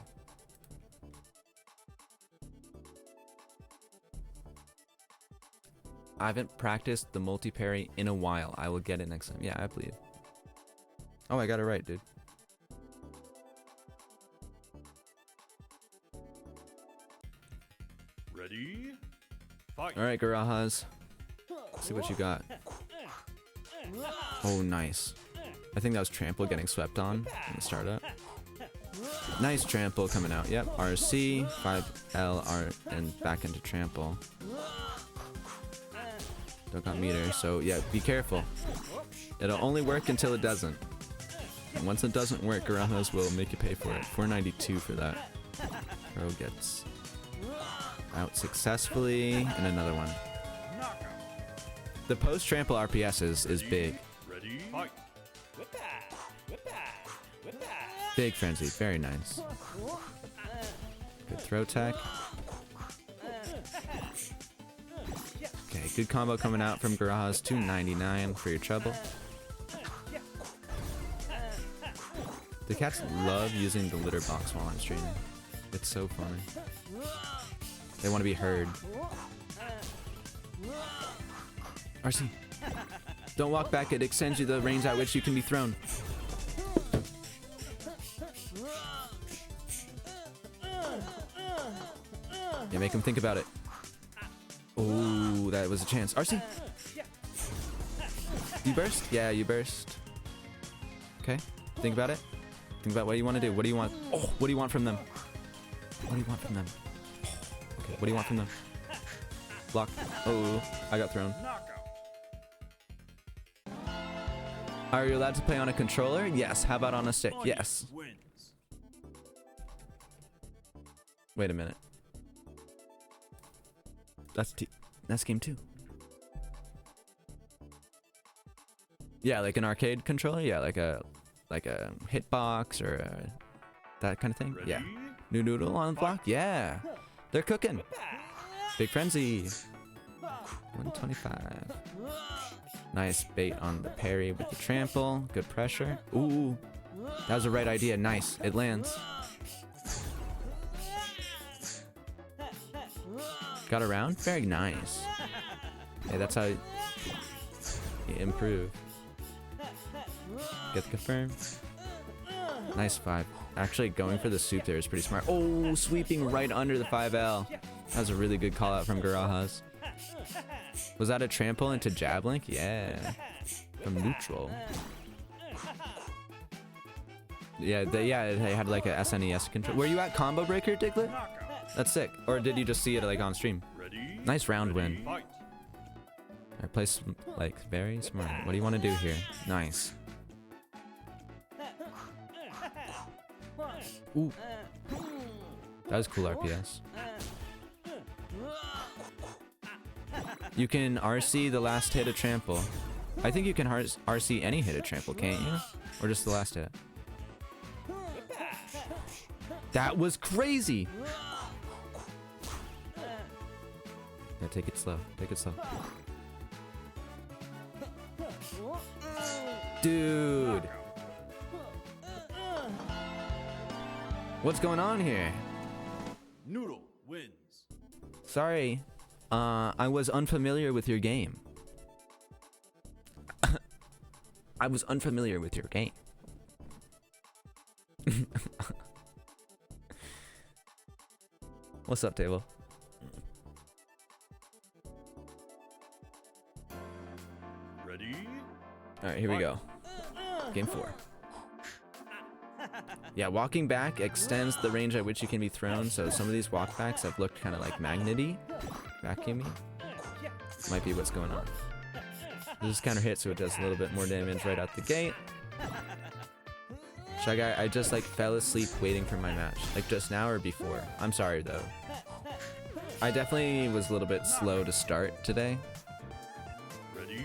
I haven't practiced the multi-parry in a while. I will get it next time. Yeah, I believe. Oh, I got it right, dude. Ready? Fight. Alright, Garajas. Let's see what you got. Oh, nice. I think that was Trample getting swept on in the startup. Nice Trample coming out. Yep, RC, 5L, R, and back into Trample. Don't got meter, so yeah, be careful. It'll only work until it doesn't. And once it doesn't work, Garajas will make you pay for it. 492 for that. Pro gets out successfully, and another one. The post-trample RPS is big. Ready? Fight. Big frenzy, very nice. Good throw tech. Okay, good combo coming out from Garajas. 299 for your trouble. The cats love using the litter box while I'm streaming. It's so funny. They want to be heard. RC. Don't walk back, it extends you the range at which you can be thrown. Yeah, make him think about it. Oh, that was a chance. RC! You burst? Yeah, you burst. Okay, think about it. Think about what you want to do. What do you want? Oh, what do you want from them? What do you want from them? Okay, what do you want from them? Block. Oh, I got thrown. Are you allowed to play on a controller? Yes. How about on a stick? Funny Yes. Wins. Wait a minute. That's game 2. Yeah, like an arcade controller. Yeah, like a hitbox or that kind of thing. Ready? Yeah. New noodle on the block. Yeah. They're cooking. Big frenzy. 125. Nice bait on the parry with the trample. Good pressure. Ooh. That was the right idea. Nice. It lands. Got around? Very nice. Hey, that's how you improve. Get the confirm. Nice 5. Actually, going for the soup there is pretty smart. Oh, sweeping right under the 5L. That was a really good call out from Garajas. Was that a trample into jab link? Yeah. From neutral. Yeah, they had like a SNES control. Were you at Combo Breaker, Diglett? That's sick. Or did you just see it like on stream? Ready? Nice round win. Fight. I play like very smart. What do you want to do here? Nice. Ooh. That was cool RPS. You can RC the last hit of trample. I think you can RC any hit of trample, can't you? Or just the last hit? That was crazy! Yeah, take it slow. Take it slow. Dude! What's going on here? Noodle wins. Sorry. I was unfamiliar with your game. I was unfamiliar with your game. What's up, table? Ready? Alright, here we go. Game 4. Yeah, walking back extends the range at which you can be thrown, so some of these walkbacks have looked kind of like magnety, vacuumy. Might be what's going on. This is counter hit, so it does a little bit more damage right out the gate. Shy Guy, I just like fell asleep waiting for my match. Like just now or before. I'm sorry though. I definitely was a little bit slow to start today. Ready?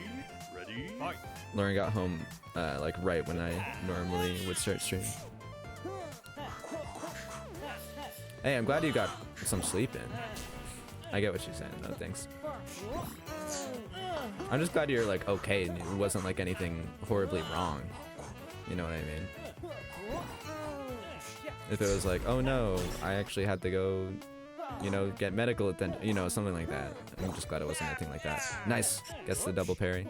Ready? Fight. Lauren got home like right when I normally would start streaming. Hey, I'm glad you got some sleep in. I get what she's saying. No, thanks. I'm just glad you're like okay and it wasn't like anything horribly wrong. You know what I mean? If it was like, oh no, I actually had to go, you know, get medical attention, you know, something like that. I'm just glad it wasn't anything like that. Nice. Gets the double parry.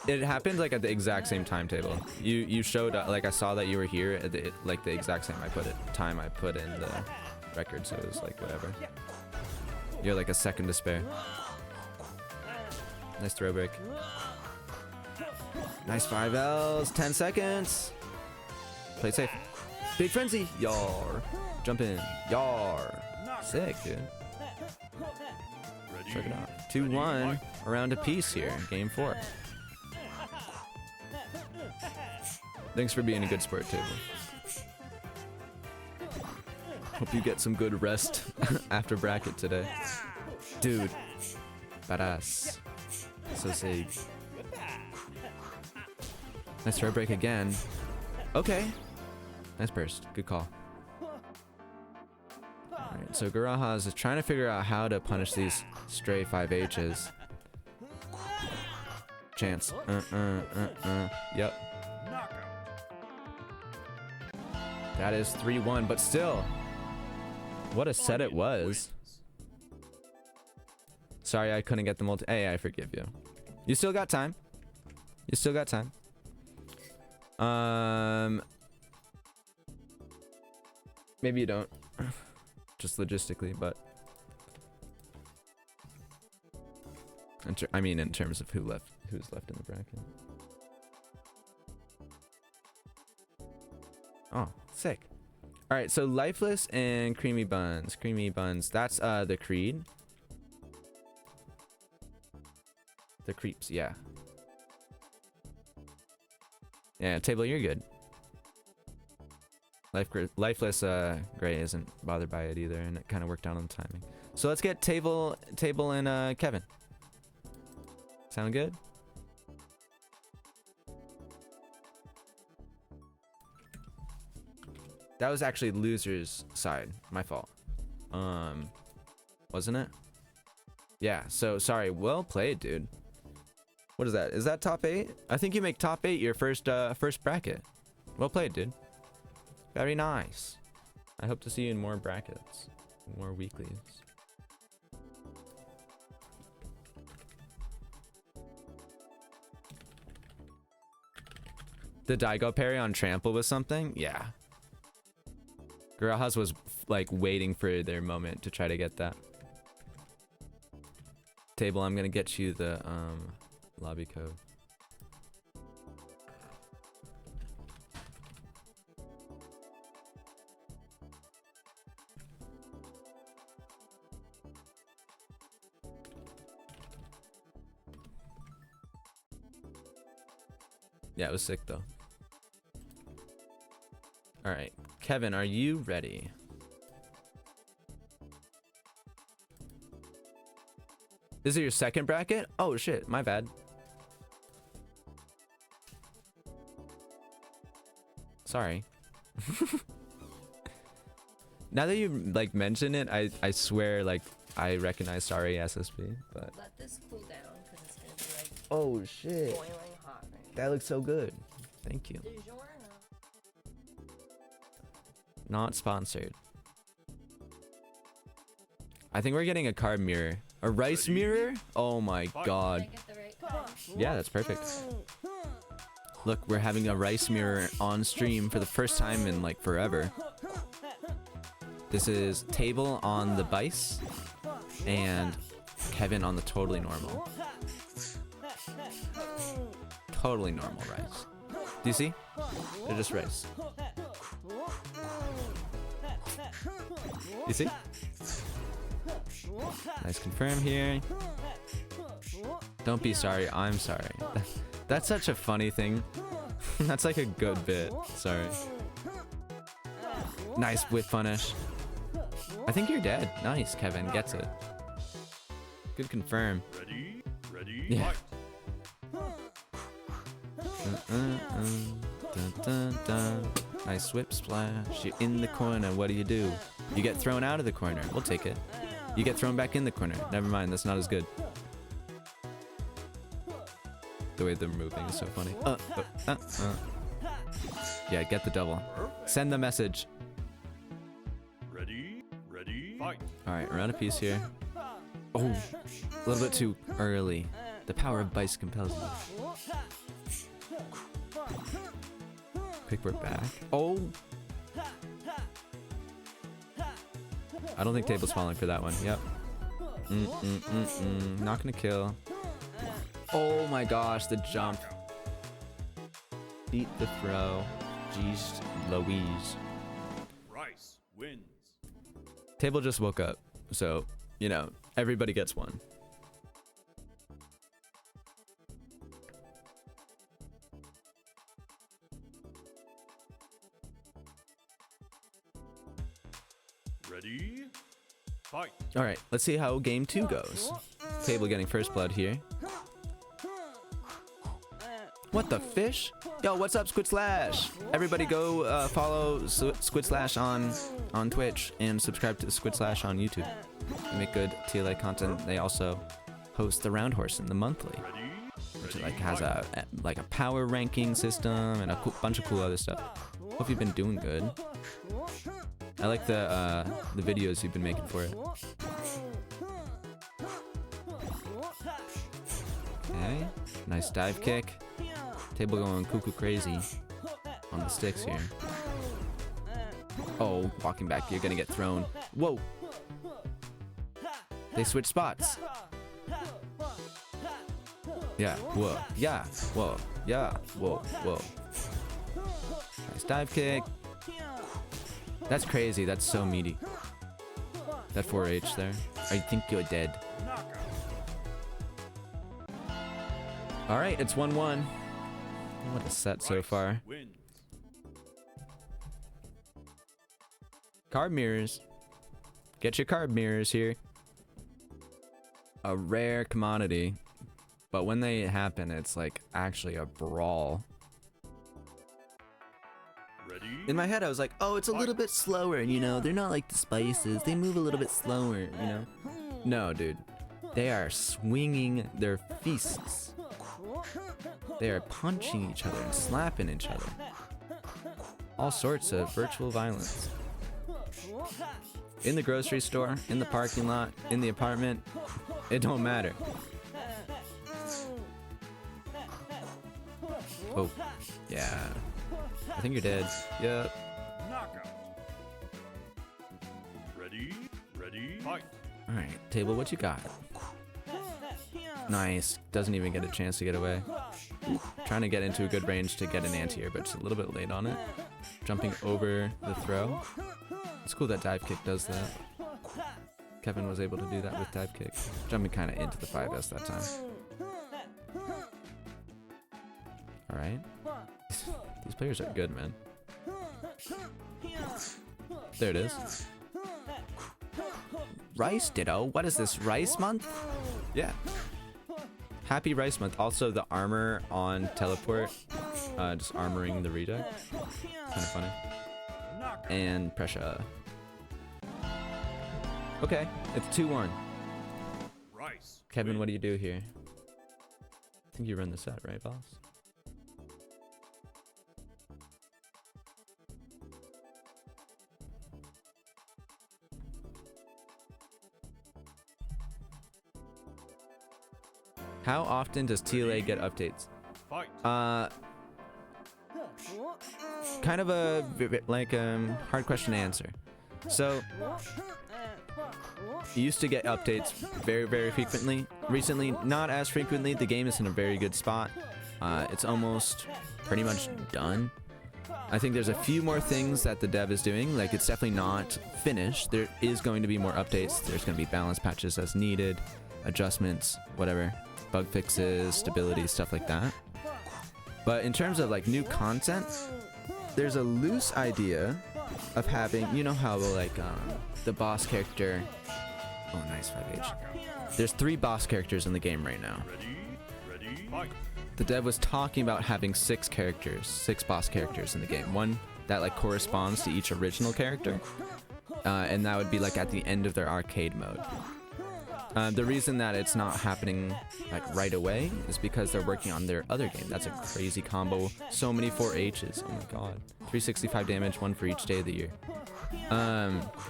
It happened like at the exact same timetable. You showed like I saw that you were here at the like the exact same time I put in the record, so it was like whatever. You're like a second to spare. Nice throw break. Nice 5Ls, 10 seconds. Play it safe. Big frenzy. Yar. Jump in. Yar. Sick, dude. Ready? Check it out. 2-1. Around a piece here. Game 4. Thanks for being a good sport, table. Hope you get some good rest after bracket today. Dude. Badass. So sick. Nice throw break again. Okay. Nice burst. Good call. Alright, so Garajas is trying to figure out how to punish these stray 5Hs. Chance. Yep. That is 3-1, but still. What a set it was. Sorry I couldn't get the multi. Hey, I forgive you. You still got time. You still got time. Maybe you don't. Just logistically, but I mean in terms of who's left in the bracket. Oh, sick. All right, so lifeless and creamy buns. Creamy buns. That's the creed. The creeps, yeah. Yeah, table, you're good. Lifeless Gray isn't bothered by it either, and it kind of worked out on the timing. So let's get table and Kevin. Sound good? That was actually loser's side. My fault. Wasn't it? Yeah, so sorry. Well played, dude. What is that? Is that top 8? I think you make top 8 your first bracket. Well played, dude. Very nice. I hope to see you in more brackets. More weeklies. The Daigo parry on trample was something? Yeah. Garajas was like waiting for their moment to try to get that. Table, I'm gonna get you the lobby code. Yeah, it was sick though. All right, Kevin, are you ready? This is your second bracket? Oh shit, my bad. Sorry. Now that you like mention it, I swear like I recognize sorry SSB, but Let this cool down because it's gonna be like oh shit. boiling hot right now. That looks so good. Thank you. Not sponsored. I think we're getting a card mirror. A rice mirror? Oh my god. Did I get the right card? Yeah, that's perfect. Look, we're having a rice mirror on stream for the first time in like forever. This is Table on the Bice and Kevin on the totally normal. Totally normal rice. Do you see? They're just rice. You see? Nice confirm here. Don't be sorry, I'm sorry. That's such a funny thing. That's like a good bit. Sorry. Nice whip punish. I think you're dead. Nice, Kevin gets it. Good confirm. Ready, Yeah. fight. Dun, dun, dun. Nice whip splash. You're in the corner. What do? You get thrown out of the corner. We'll take it. You get thrown back in the corner. Never mind. That's not as good. The way they're moving is so funny. Yeah, get the double. Send the message. Ready, fight. All right, we're on a piece here. Oh, a little bit too early. The power of Bice compels you. Quick work back. Oh. I don't think Table's falling for that one. Yep. Not gonna kill. Oh my gosh, the jump. Eat the throw. Jeez Louise. Rice wins. Table just woke up, so, you know, everybody gets one. Ready, fight. All right, let's see how game 2 goes. Table getting first blood here. What the fish? Yo, what's up, Squid Slash? Everybody go follow Squid Slash on Twitch and subscribe to Squid Slash on YouTube. They make good TLA content. They also host the Round Horse in the monthly, which like has a power ranking system and a bunch of cool other stuff. Hope you've been doing good. I like the videos you've been making for it. Okay, nice dive kick. Table going cuckoo crazy on the sticks here. Oh, walking back, you're gonna get thrown. Whoa! They switch spots. Yeah, whoa, yeah, whoa, yeah, whoa, whoa. Nice dive kick. That's crazy, that's so meaty. That 4H there. I think you're dead. All right, it's 1-1. What a set so Rice far. wins. Card mirrors. Get your card mirrors here. A rare commodity. But when they happen, it's like actually a brawl. Ready? In my head, I was like, oh, it's a little bit slower, you know? They're not like the spices. They move a little bit slower, you know? No, dude. They are swinging their fists. They are punching each other and slapping each other. All sorts of virtual violence. In the grocery store, in the parking lot, in the apartment, it don't matter. Oh, yeah. I think you're dead. Yep. Knockout. Ready? Ready? Fight. Alright, table, what you got? Nice. Doesn't even get a chance to get away. Trying to get into a good range to get an anti-air, but it's a little bit late on it. Jumping over the throw. It's cool that dive kick does that. Kevin was able to do that with dive kick. Jumping kind of into the 5S that time. Alright. These players are good, man. There it is. Rice Ditto? What is this, Rice Month? Yeah. Happy Rice Month. Also, the armor on teleport. Just armoring the reject. Kind of funny. And pressure. Okay, it's 2-1. Rice. Kevin, wins. what do you do here? I think you run the set, right, boss? How often does TLA get updates? Fight. Kind of a hard question to answer. So you used to get updates very, very frequently. Recently, not as frequently. The game is in a very good spot. It's almost pretty much done. I think there's a few more things that the dev is doing. Like, it's definitely not finished. There is going to be more updates. There's going to be balance patches as needed, adjustments, whatever, bug fixes, stability, stuff like that. But in terms of like new content, there's a loose idea of having, you know how like the boss character. Oh, nice 5H. There's 3 boss characters in the game right now. Ready? Ready? Fight. The dev was talking about having 6 characters, 6 boss characters in the game. One that like corresponds to each original character, and that would be like at the end of their arcade mode. The reason that it's not happening like right away is because they're working on their other game. That's a crazy combo. So many 4Hs. Oh my god. 365 damage, 1 for each day of the year.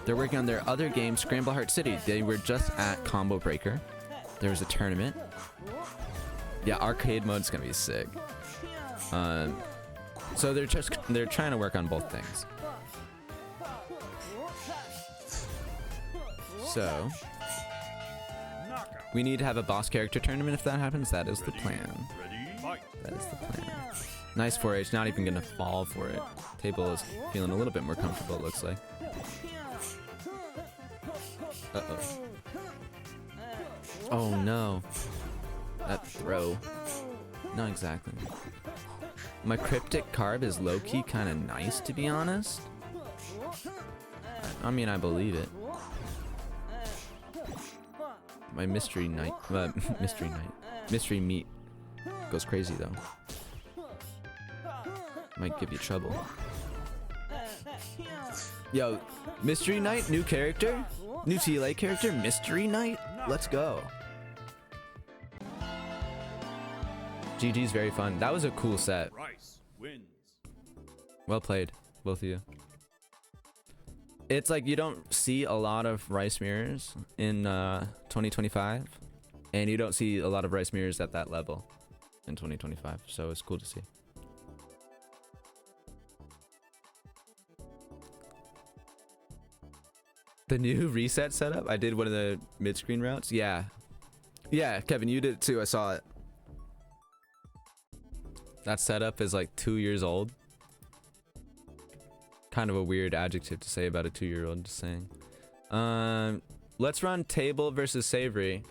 They're working on their other game, Scramble Heart City. They were just at Combo Breaker. There was a tournament. Yeah, arcade mode's gonna be sick. So they're trying to work on both things. So we need to have a boss character tournament. If that happens, that is the plan. Ready? Fight. That is the plan. Nice 4H, not even gonna fall for it. Table is feeling a little bit more comfortable, it looks like. Uh-oh. Oh no. That throw. Not exactly. My cryptic carb is low-key kind of nice, to be honest. I mean, I believe it. My mystery meat goes crazy though. Might give you trouble. Yo, Mystery Knight, new character? New TLA character, Mystery Knight? Let's go. GG's very fun. That was a cool set. Rice wins. Well played, both of you. It's like you don't see a lot of rice mirrors in 2025, and you don't see a lot of rice mirrors at that level in 2025, so it's cool to see. The new reset setup? I did one of the mid-screen routes. Yeah, Kevin, you did it too. I saw it. That setup is like 2 years old. Kind of a weird adjective to say about a 2-year-old, just saying. Let's run table versus savory.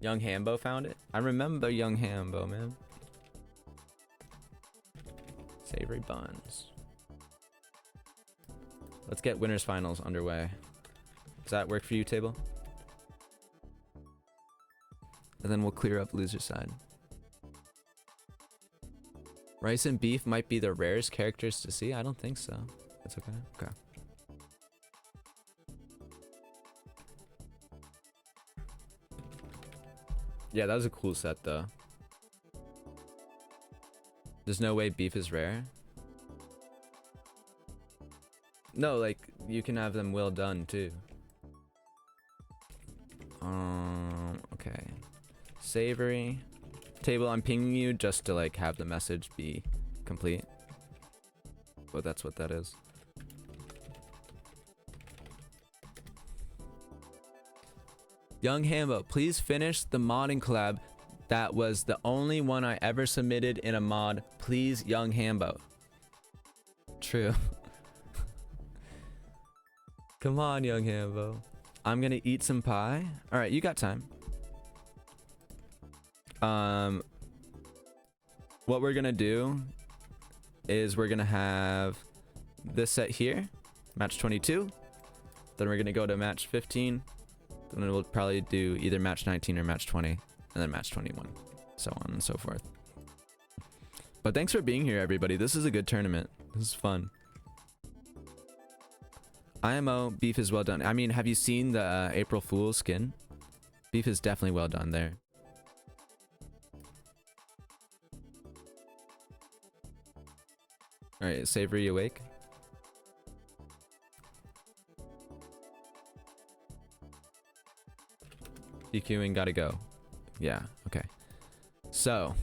Young Hambo found it. I remember Young Hambo, man. Savory buns. Let's get winners finals underway. Does that work for you, table? And then we'll clear up loser side. Rice and beef might be the rarest characters to see. I don't think so. That's okay. Okay. Yeah, that was a cool set though. There's no way beef is rare. No, like you can have them well done too. Okay. Savory. Table, I'm pinging you just to like have the message be complete. But that's what that is. Young Hambo, please finish the modding collab. That was the only one I ever submitted in a mod. Please, Young Hambo. True. Come on, Young Hambo. I'm gonna eat some pie. All right, you got time. What we're gonna do is we're gonna have this set here, match 22. Then we're gonna go to match 15. Then we'll probably do either match 19 or match 20, and then match 21, so on and so forth. But thanks for being here, everybody. This is a good tournament. This is fun. IMO, beef is well done. I mean, have you seen the April Fool's skin? Beef is definitely well done there. All right, Savory, awake? DQing, gotta go. Yeah, okay. So.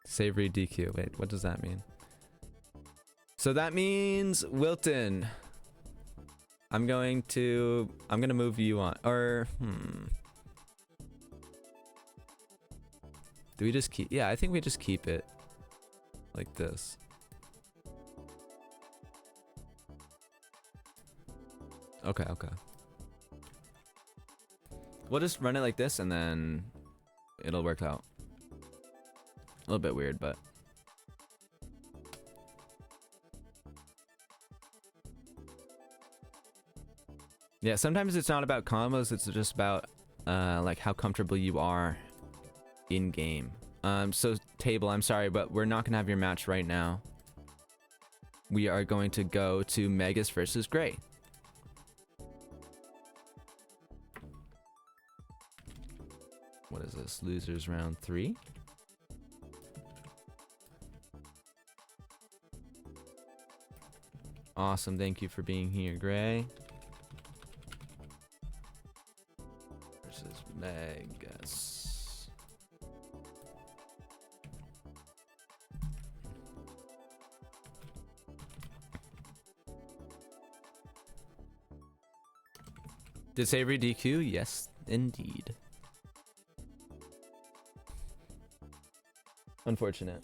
Savory DQ. Wait, what does that mean? So that means Wilton. I'm gonna move you on. Or, do we just keep? Yeah, I think we just keep it like this. Okay, okay. We'll just run it like this and then it'll work out. A little bit weird, but. Yeah, sometimes it's not about combos, it's just about like how comfortable you are in game. So table, I'm sorry, but we're not gonna have your match right now. We are going to go to Megas versus Gray. What is this? Losers round 3? Awesome, thank you for being here, Gray. Versus Megas. Did Savory DQ? Yes, indeed. Unfortunate.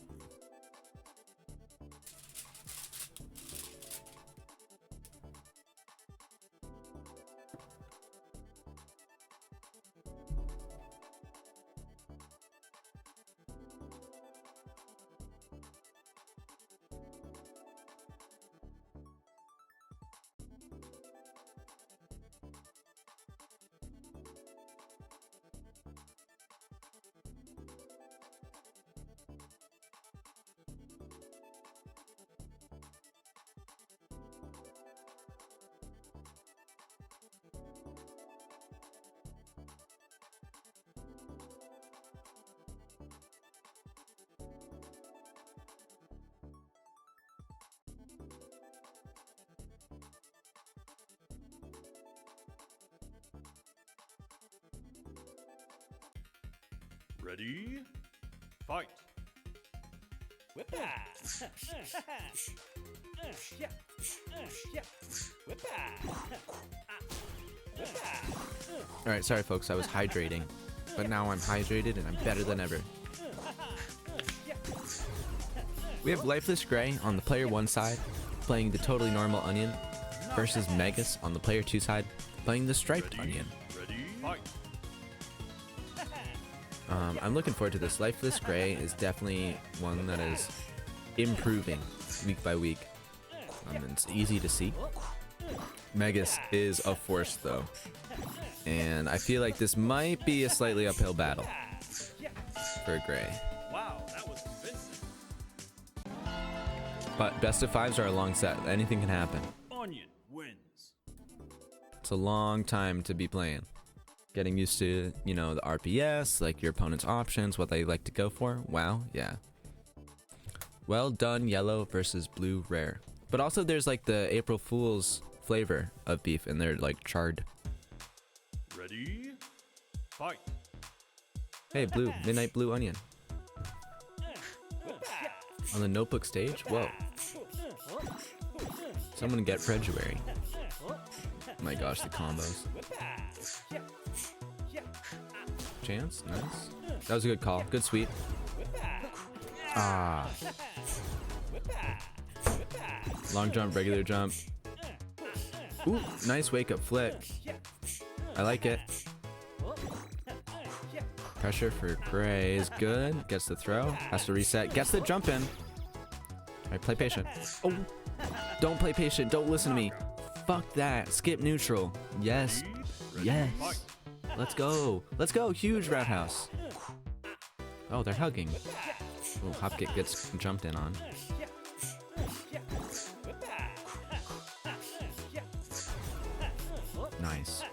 Ready? Fight. Alright, sorry folks, I was hydrating. But now I'm hydrated and I'm better than ever. We have Lifeless Gray on the player 1 side, playing the totally normal Onion, versus Megas on the player 2 side, playing the Striped Onion. Ready? Fight. I'm looking forward to this. Lifeless Gray is definitely one that is improving week by week. It's easy to see. Megas is a force though, and I feel like this might be a slightly uphill battle for Gray. Wow, that was convincing. But best of fives are a long set. Anything can happen. Onion wins. It's a long time to be playing. Getting used to, you know, the RPS, like your opponent's options, what they like to go for. Wow, yeah. Well done, yellow versus blue rare. But also there's like the April Fool's flavor of beef, and they're like charred. Ready? Fight. Hey, blue, midnight blue onion. On the notebook stage? Whoa. Someone get February. Oh my gosh, the combos. Chance, nice. That was a good call. Good sweep. Ah. Long jump, regular jump. Ooh, nice wake up flick. I like it. Pressure for Gray is good. Gets the throw. Has to reset. Gets the jump in. Alright, play patient. Oh, don't play patient. Don't listen to me. Fuck that. Skip neutral. Yes. Yes. Let's go. Let's go. Huge roundhouse. Oh, they're hugging. Oh, hop kick gets jumped in on. Nice.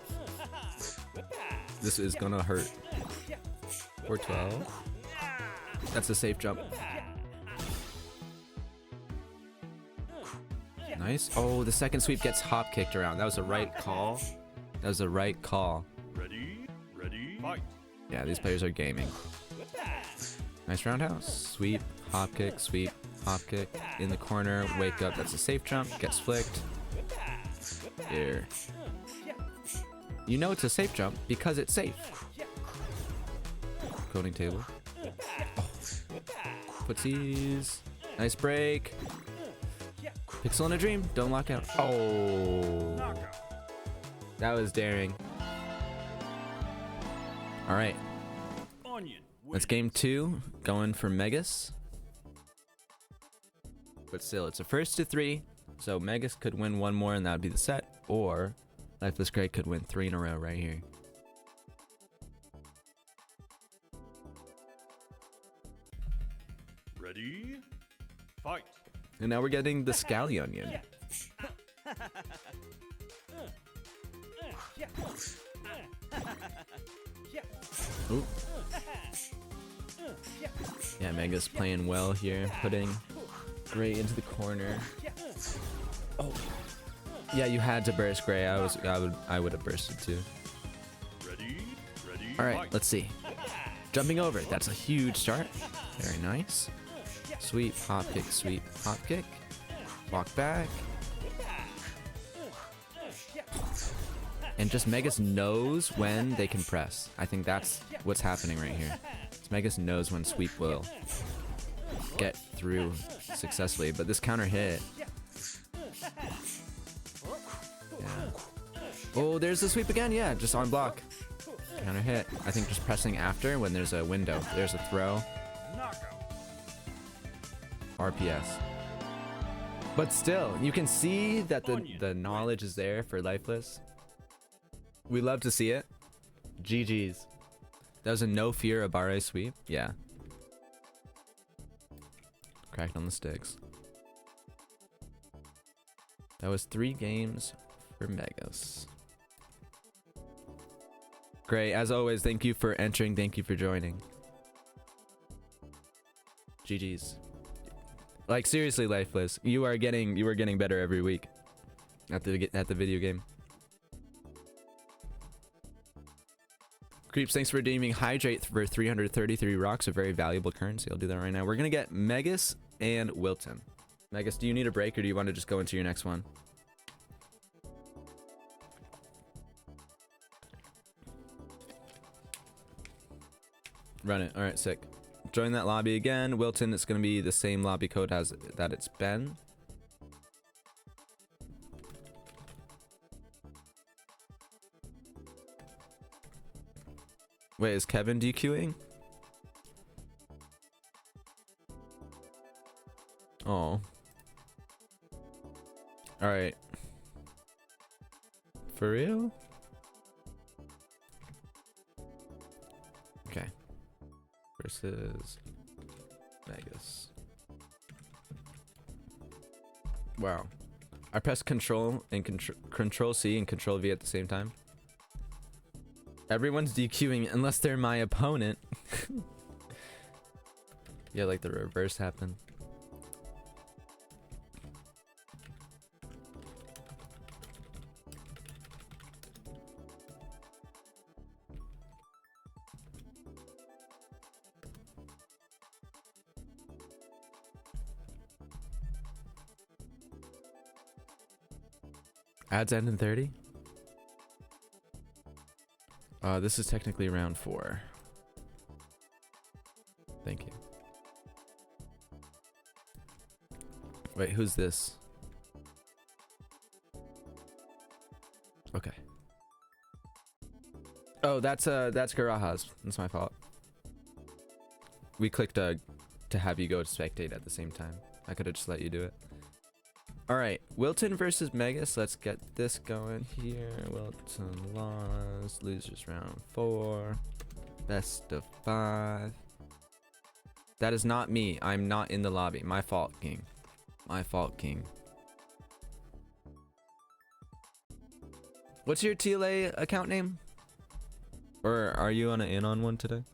This is gonna hurt. 412. That's a safe jump. Nice. Oh, the second sweep gets hop kicked around. That was the right call. That was the right call. Ready? Ready? Fight. Yeah, these players are gaming. Nice roundhouse. Sweep, hop kick, sweep, hop kick. In the corner, wake up. That's a safe jump. Gets flicked. Here. You know it's a safe jump because it's safe. Coding table. Oh. Footsies. Nice break. Pixel in a dream. Don't lock out. Oh. That was daring. Alright. Onion That's game 2. Going for Megas. But still, it's a first to 3. So Megas could win one more and that would be the set. Or Lifeless Gray could win 3 in a row right here. Ready? Fight. And now we're getting the Scallionion. Ooh. Yeah, Mega's playing well here, putting Gray into the corner. Oh. Yeah, you had to burst Gray. I would have bursted too. Ready? Ready? All right, Fight. let's see. Jumping over. That's a huge start. Very nice. Sweep, hop kick, sweep, hop kick. Walk back. And just Megas knows when they can press. I think that's what's happening right here. Megas knows when sweep will get through successfully, but this counter hit. Yeah. Oh, there's the sweep again. Yeah, just on block. Counter hit. I think just pressing after when there's a window. There's a throw. RPS. But still, you can see that the knowledge is there for Lifeless. We love to see it. GG's. That was a no fear Abare sweep. Yeah. Cracked on the sticks. That was 3 games for Megas. Great. As always, thank you for entering. Thank you for joining. GG's. Like seriously, Lifeless, you were getting better every week at the video game. Creeps, thanks for redeeming Hydrate for 333 rocks, a very valuable currency. I'll do that right now. We're gonna get Megas and Wilton. Megas, do you need a break or do you want to just go into your next one? Run it. All right, sick. Join that lobby again. Wilton, it's going to be the same lobby code as that it's been. Wait, is Kevin DQing? Oh. Alright. For real? Okay. Versus Megas. Wow. I pressed Control and Control C and Control V at the same time. Everyone's DQing unless they're my opponent. Yeah, like the reverse happened. Ads end in 30? This is technically round 4. Thank you. Wait, who's this? Okay. Oh, that's Garaha's. That's my fault. We clicked to have you go to spectate at the same time. I could have just let you do it. Alright, Wilton versus Megas. Let's get this going here. Wilton lost. Losers round 4. Best of 5. That is not me. I'm not in the lobby. My fault, King. My fault, King. What's your TLA account name? Or are you on an in-on one today?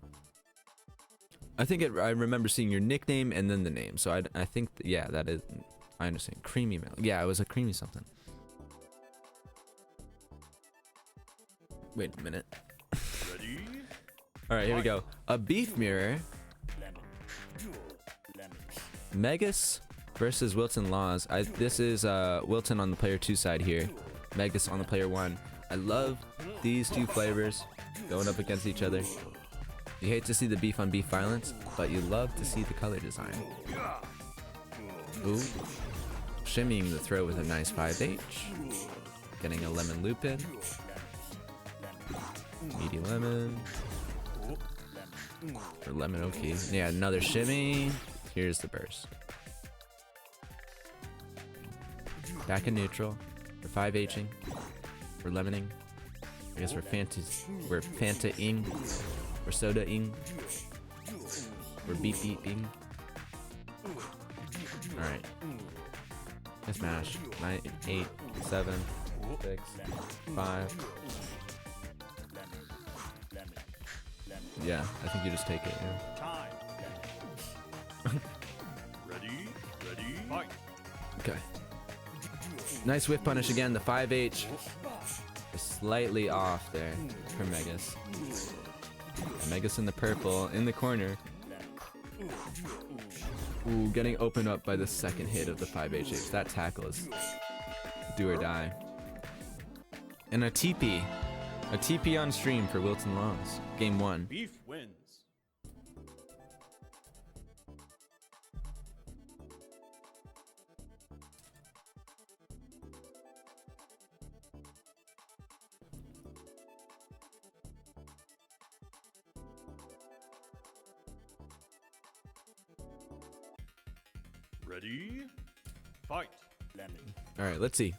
I think I remember seeing your nickname and then the name. So I think, yeah, that is... I understand. Creamy milk. Yeah, it was a creamy something. Wait a minute. Ready? Alright, here we go. A beef mirror. Megas versus Wilton Laws. This is Wilton on the player 2 side here. Megas on the player 1. I love these two flavors going up against each other. You hate to see the beef on beef violence, but you love to see the color design. Ooh. Shimmying the throw with a nice 5H. Getting a lemon loop in. Meaty lemon. Or lemon okay. Yeah, another shimmy. Here's the burst. Back in neutral. We're 5Hing. We're lemoning. I guess we're Fanta-ing. We're soda-ing. We're beep-beeping. Alright. Smash. 9, 8, 7, 6, 5. Yeah, I think you just take it, yeah. Time. Ready? Fight. Okay. Nice whiff punish again. The 5H is slightly off there for Megas. Megas in the purple in the corner. Ooh, getting opened up by the second hit of the 5H. That tackle is do or die. And a TP. A TP on stream for Wilton Laws. Game 1. Beef wins. Ready? Fight. Lemon. Alright, let's see.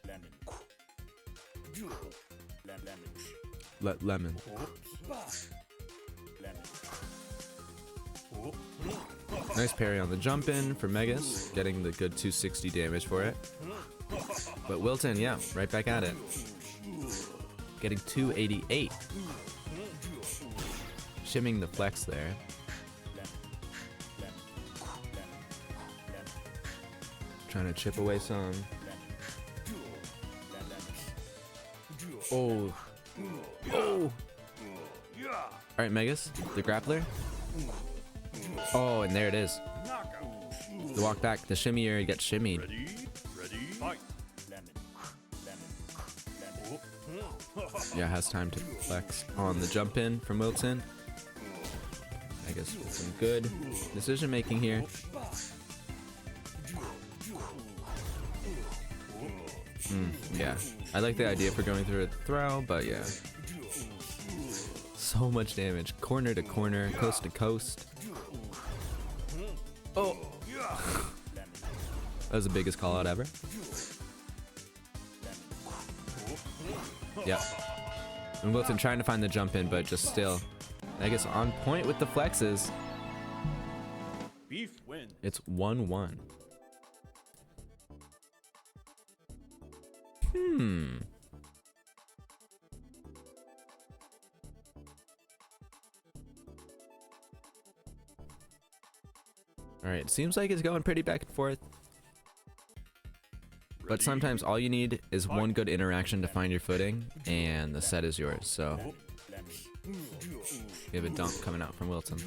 Lemon. Lemon. Nice parry on the jump in for Megas, getting the good 260 damage for it. But Wilton, yeah, right back at it. Getting 288. Shimming the flex there. Trying to chip away some. Oh. Oh. Alright, Megas, the grappler. Oh, and there it is. The walk back, the shimmier gets shimmied. Ready? Fight. Yeah, has time to flex on the jump in from Wilton. I guess with some good decision making here. Yeah, I like the idea for going through a throw, but yeah. So much damage. Corner to corner, coast to coast. Oh! That was the biggest call out ever. Yep. And Wilton trying to find the jump in, but just still. I guess on point with the flexes. Beef wins. It's 1-1. Alright, seems like it's going pretty back and forth. But sometimes all you need is one good interaction to find your footing, and the set is yours. So, we have a dunk coming out from Wilton.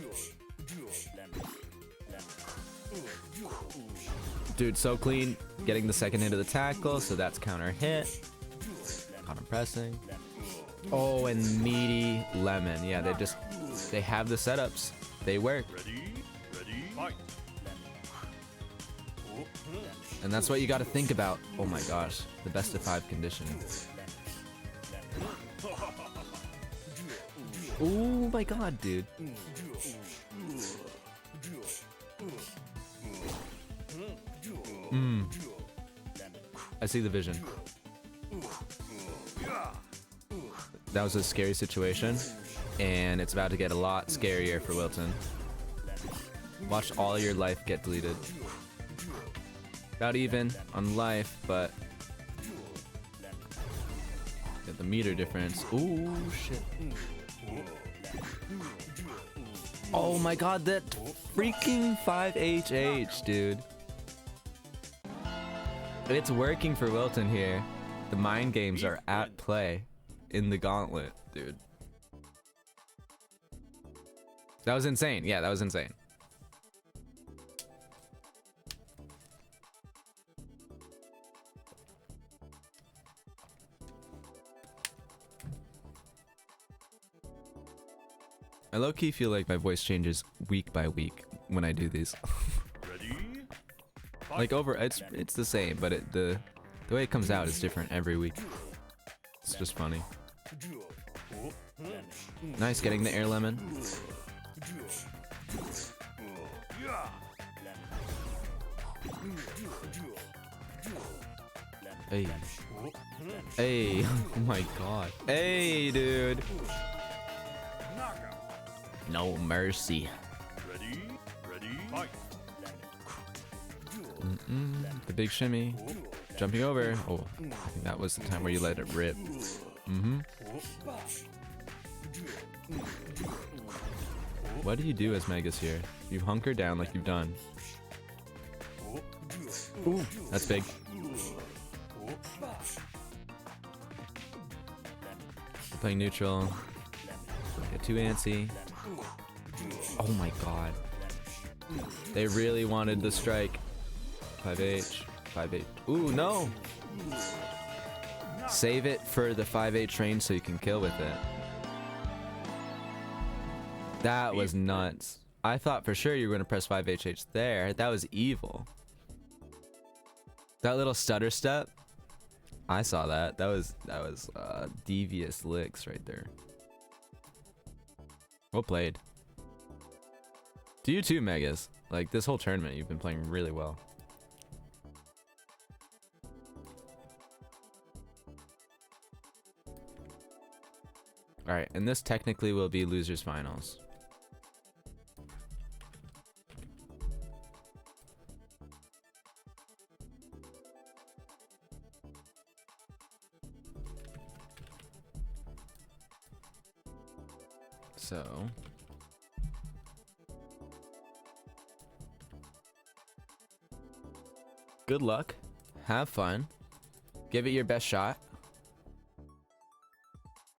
Dude, so clean. Getting the second hit of the tackle, so that's counter hit. Caught him pressing. Oh, and meaty lemon. Yeah, they have the setups. They work. Ready, fight. And that's what you got to think about. Oh my gosh, the best of 5 conditioning. Oh my god, dude. I see the vision. That was a scary situation, and it's about to get a lot scarier for Wilton. Watch all your life get deleted. About even on life, but get the meter difference. Ooh, shit. Oh my god, that freaking 5HH, dude. It's working for Wilton here. The mind games are at play in the Gauntlet, dude. That was insane. Yeah, that was insane. I low-key feel like my voice changes week by week when I do these. Ready, Like it's the same, but the way it comes out is different every week. It's just funny. Nice getting the air lemon. Hey. Hey. Oh my god. Hey, dude. No mercy. ready, fight. The big shimmy. Jumping over. Oh, I think that was the time where you let it rip. What do you do as Megas here? You hunker down like you've done. Ooh, that's big. Playing neutral. Get too antsy. Oh my god. They really wanted the strike. 5H. 5H. Ooh, no! Save it for the 5H range so you can kill with it. That was nuts. I thought for sure you were going to press 5HH there. That was evil. That little stutter step. I saw that. That was devious licks right there. Well played. To you too, Megas. Like this whole tournament, you've been playing really well. Alright, and this technically will be losers finals. So good luck. Have fun. Give it your best shot.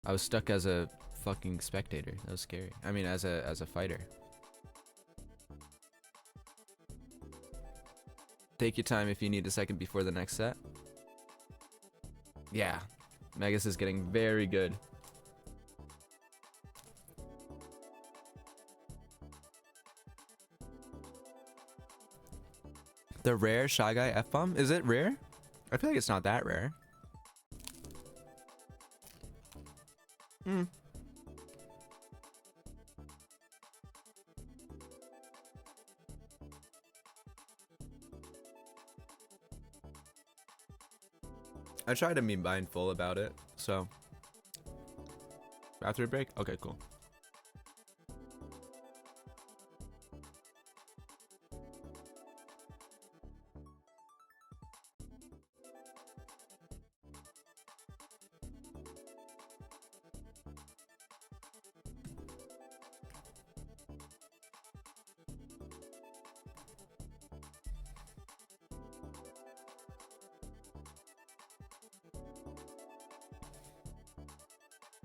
I was stuck as a fucking spectator. That was scary. I mean, as a fighter. Take your time if you need a second before the next set. Yeah. Megas is getting very good. The rare Shy Guy F-bomb? Is it rare? I feel like it's not that rare. I try to be mindful about it. So, bathroom break. Okay, cool.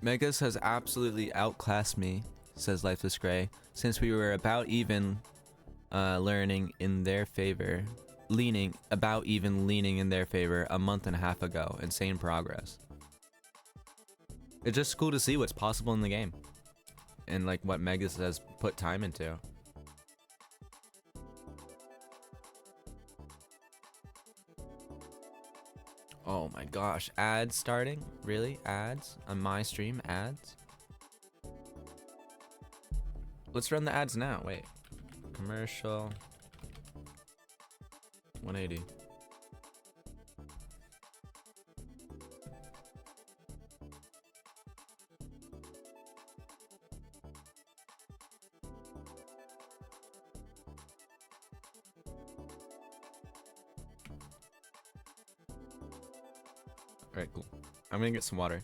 Megas has absolutely outclassed me, says Lifeless Gray, since we were about even leaning in their favor a month and a half ago. Insane progress. It's just cool to see what's possible in the game and like what Megas has put time into. Oh my gosh, ads starting? Really? Ads? On my stream? Ads? Let's run the ads now. Wait. Commercial. 180. Alright, cool. I'm gonna get some water.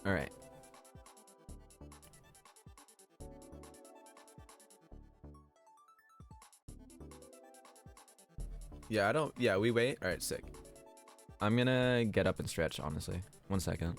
All right. Yeah, I don't. Yeah, we wait. All right, sick. I'm gonna get up and stretch, honestly. 1 second.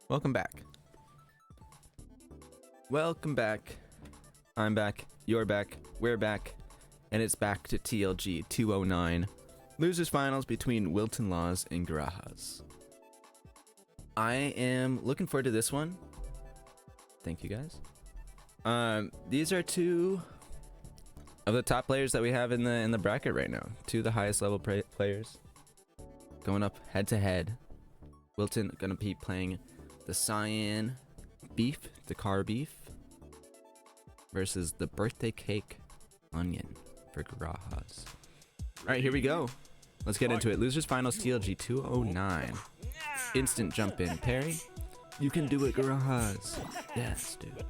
Welcome back. Welcome back. I'm back. You're back. We're back. And it's back to TLG 209. Losers finals between Wilton Laws and Garajas. I am looking forward to this one. Thank you guys. These are two of the top players that we have in the bracket right now. Two of the highest level players going up head to head. Wilton gonna be playing the Cyan Beef, the car beef, versus the birthday cake onion for Garajas. All right, here we go. Let's get into it. Losers Finals TLG 209. Instant jump in. Parry. You can do it, Garahas. Yes, dude.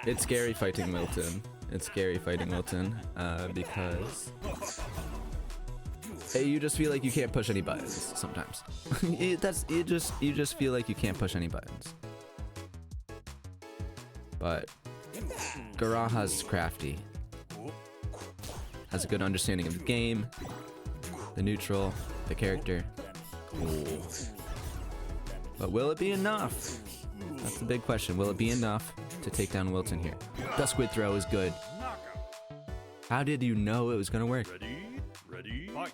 It's scary fighting Wilton. It's scary fighting Wilton because you just feel like you can't push any buttons sometimes. You just feel like you can't push any buttons. But Garaha's crafty. Has a good understanding of the game, the neutral, the character. Ooh. But will it be enough? That's the big question. Will it be enough to take down Wilton here? The squid throw is good. How did you know it was gonna work? Ready, fight.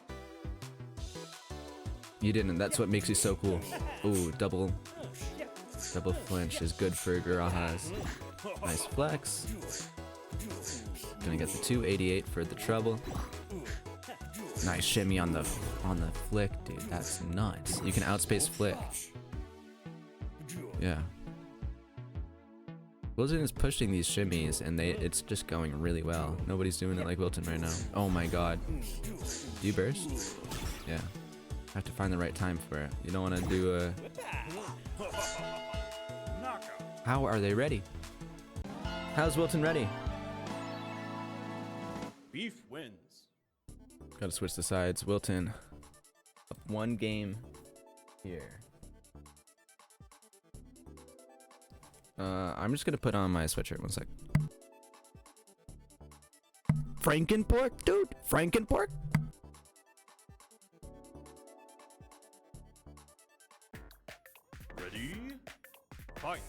You didn't. That's what makes you so cool. Ooh, double flinch is good for Garahas. Nice flex. Gonna get the 288 for the trouble. Nice shimmy on the flick, dude. That's nuts. You can outspace flick. Yeah. Wilton is pushing these shimmies and it's just going really well. Nobody's doing it like Wilton right now. Oh my god. Do you burst? Yeah. Have to find the right time for it. You don't want to do a... How are they ready? How's Wilton ready? Beef wins. Gotta switch the sides. Wilton up 1 game here. I'm just gonna put on my sweatshirt 1 sec. Frankenpork, dude? Frankenpork? Ready, fight.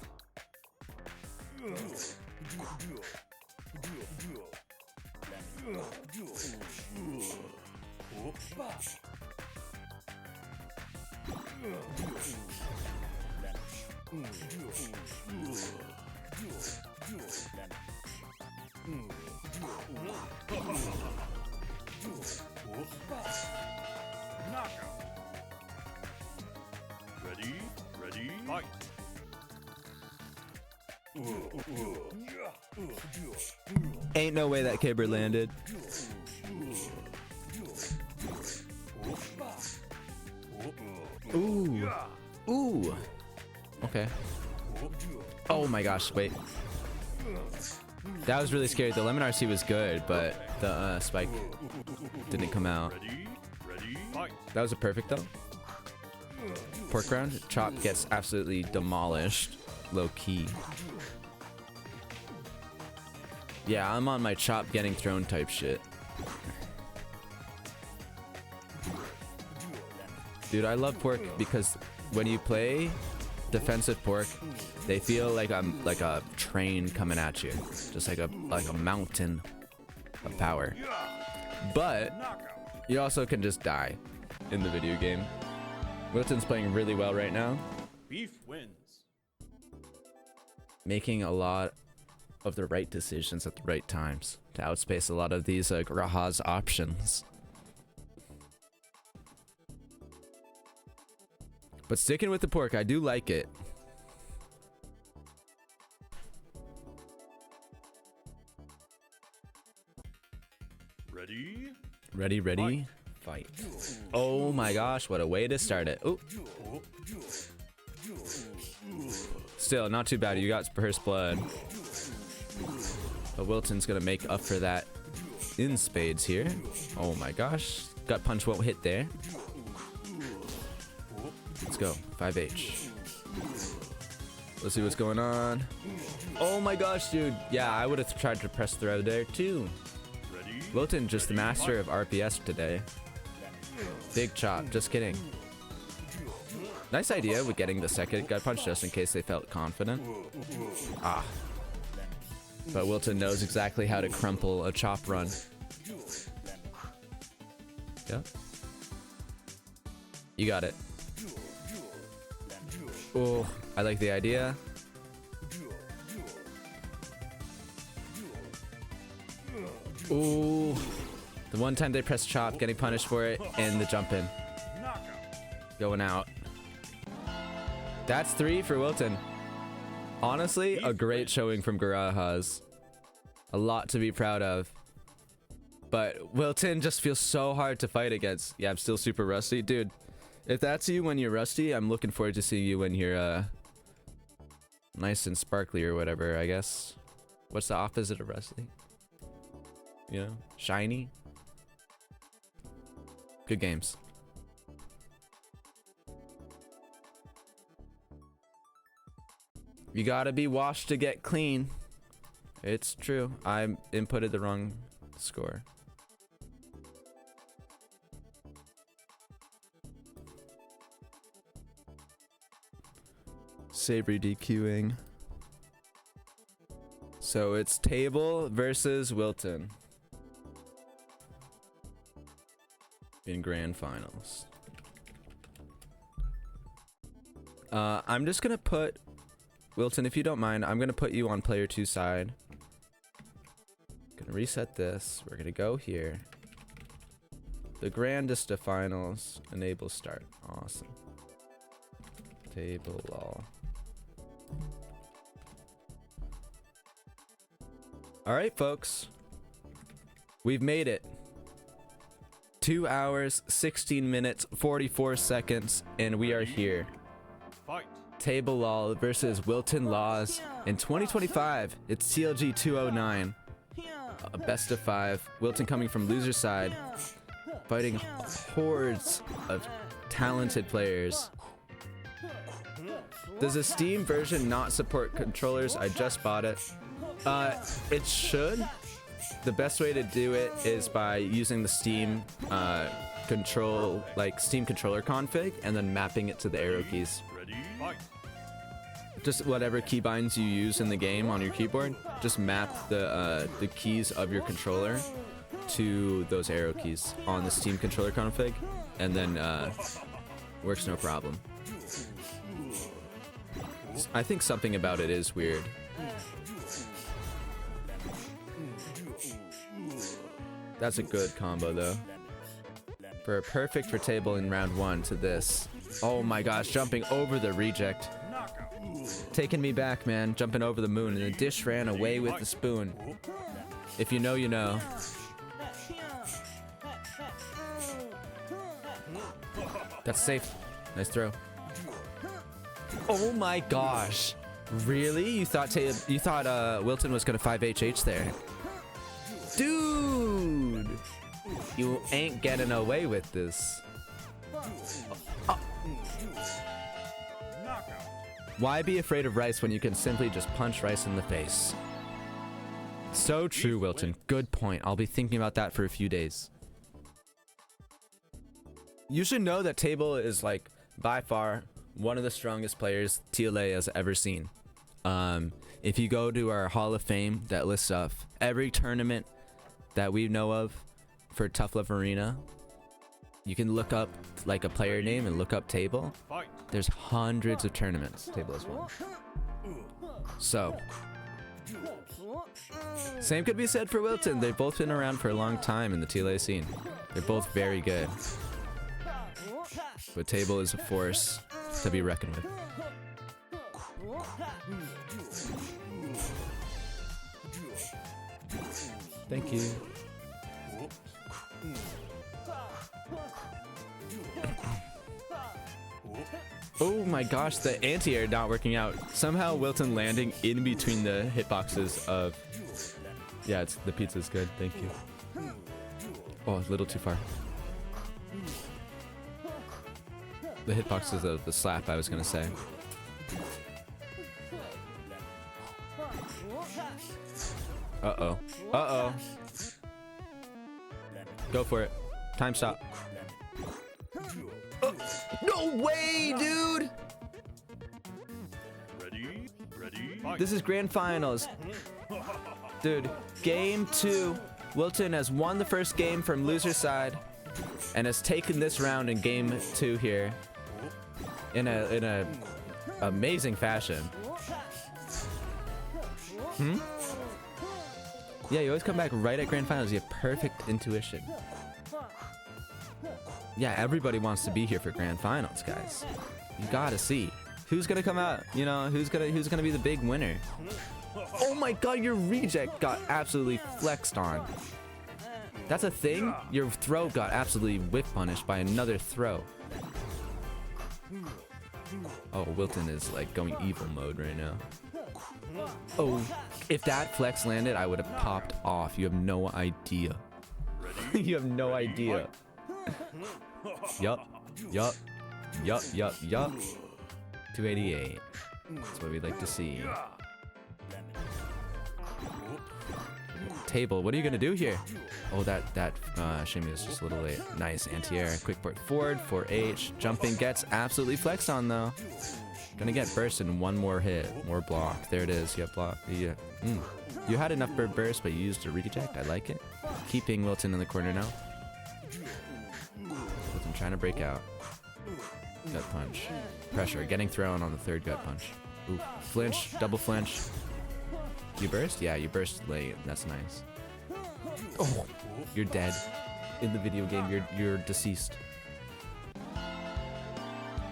Knockout. Ready, fight. Ain't no way that caber landed. Ooh. Ooh. Okay. Oh my gosh, wait. That was really scary. The lemon RC was good, but the spike didn't come out. Ready, fight. That was a perfect though. Pork round. Chop gets absolutely demolished. Low key. Yeah, I'm on my chop getting thrown type shit. Dude, I love pork because when you play defensive pork, they feel like I'm like a train coming at you, just like a mountain of power. But you also can just die in the video game. Wilton's playing really well right now, Beef wins. making a lot of the right decisions at the right times to outspace a lot of these Graha's options. But sticking with the pork, I do like it. Ready, fight. Oh my gosh, what a way to start it. Oh. Still, not too bad. You got first blood. But Wilton's gonna make up for that in spades here. Oh my gosh. Gut punch won't hit there. Let's go. 5H. Let's see what's going on. Oh my gosh, dude. Yeah, I would have tried to press throw there too. Wilton, just the master of RPS today. Big chop. Just kidding. Nice idea with getting the second gut punch just in case they felt confident. Ah. But Wilton knows exactly how to crumple a chop run. Yep. You got it. Oh, I like the idea. Ooh. The one time they press chop, getting punished for it, and the jump in. Going out. That's 3 for Wilton. Honestly, a great showing from Garahas. A lot to be proud of. But Wilton just feels so hard to fight against. Yeah, I'm still super rusty. Dude, if that's you when you're rusty, I'm looking forward to seeing you when you're nice and sparkly or whatever, I guess. What's the opposite of rusty? You know, shiny? Good games. You gotta be washed to get clean. It's true. I inputted the wrong score. Savory DQing. So it's Table versus Wilton in grand finals. I'm just gonna put Wilton, if you don't mind, I'm gonna put you on player 2 side. Gonna reset this. We're gonna go here. The grandest of finals. Enable start. Awesome. Table law. Alright, folks. We've made it. 2 hours, 16 minutes, 44 seconds, and we are here. Fight. Table Law versus Wilton Laws in 2025. It's CLG 209. A best of 5. Wilton coming from loser side, fighting hordes of talented players. Does the Steam version not support controllers? I just bought it. It should. The best way to do it is by using the Steam Steam controller config and then mapping it to the arrow keys. Ready? Fight. Just whatever keybinds you use in the game on your keyboard, just map the keys of your controller to those arrow keys on the Steam controller config, and then works no problem. I think something about it is weird. That's a good combo though. For a perfect for table in round 1 to this. Oh my gosh, jumping over the reject. Taking me back, man. Jumping over the moon, and the dish ran away with the spoon. If you know, you know. That's safe. Nice throw. Oh my gosh. Really? You thought Wilton was gonna 5HH there? Dude! You ain't getting away with this. Why be afraid of Rice when you can simply just punch Rice in the face? So true, Wilton. Good point. I'll be thinking about that for a few days. You should know that Table is like by far one of the strongest players TLA has ever seen. If you go to our Hall of Fame that lists off every tournament that we know of for Tough Love Arena, you can look up like a player name and look up Table. Fight. There's hundreds of tournaments Table has won. So, same could be said for Wilton. They've both been around for a long time in the TLA scene. They're both very good. But Table is a force to be reckoned with. Thank you. Oh my gosh, the anti-air not working out. Somehow Wilton landing in between the hitboxes of... Yeah, the pizza's good, thank you. Oh, a little too far. The hitboxes of the slap, I was gonna say. Uh-oh. Uh-oh. Go for it. Time stop. No way, dude! Ready? Ready? Fight. This is grand finals. Dude, game 2. Wilton has won the first game from loser side and has taken this round in game 2 here in a amazing fashion. Yeah, you always come back right at grand finals. You have perfect intuition. Yeah, everybody wants to be here for grand finals, guys. You gotta see who's gonna come out. You know, who's gonna be the big winner. Oh my god, your reject got absolutely flexed on. That's a thing? Your throw got absolutely whip punished by another throw. Oh, Wilton is like going evil mode right now. Oh, if that flex landed, I would have popped off. You have no idea. You have no idea. Yup. 288. That's what we'd like to see. Table, what are you gonna do here? Oh, that shimmy is just a little late. Nice anti-air, quick port forward, 4H. Jumping gets absolutely flexed on though. Gonna get burst in one more hit, more block. There it is. You have block. Yeah. You had enough bird burst, but you used a reject. I like it. Keeping Wilton in the corner now. Wilton trying to break out. Gut punch. Pressure. Getting thrown on the third gut punch. Ooh. Flinch. Double flinch. You burst? Yeah, you burst late. That's nice. Oh, you're dead. In the video game, you're deceased.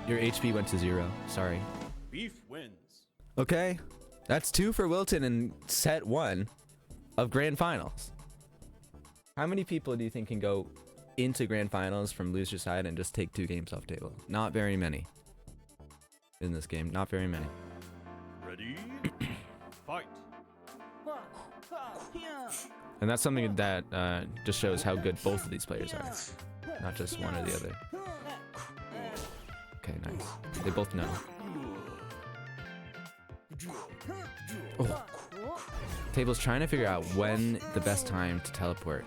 Your HP went to 0. Sorry. Beef wins. Okay. That's 2 for Wilton in set 1 of Grand Finals. How many people do you think can go into Grand Finals from loser side and just take 2 games off table? Not very many. In this game, not very many. Ready? Fight. And that's something that just shows how good both of these players are. Not just one or the other. Okay, nice. They both know. Oh. Table's trying to figure out when the best time to teleport.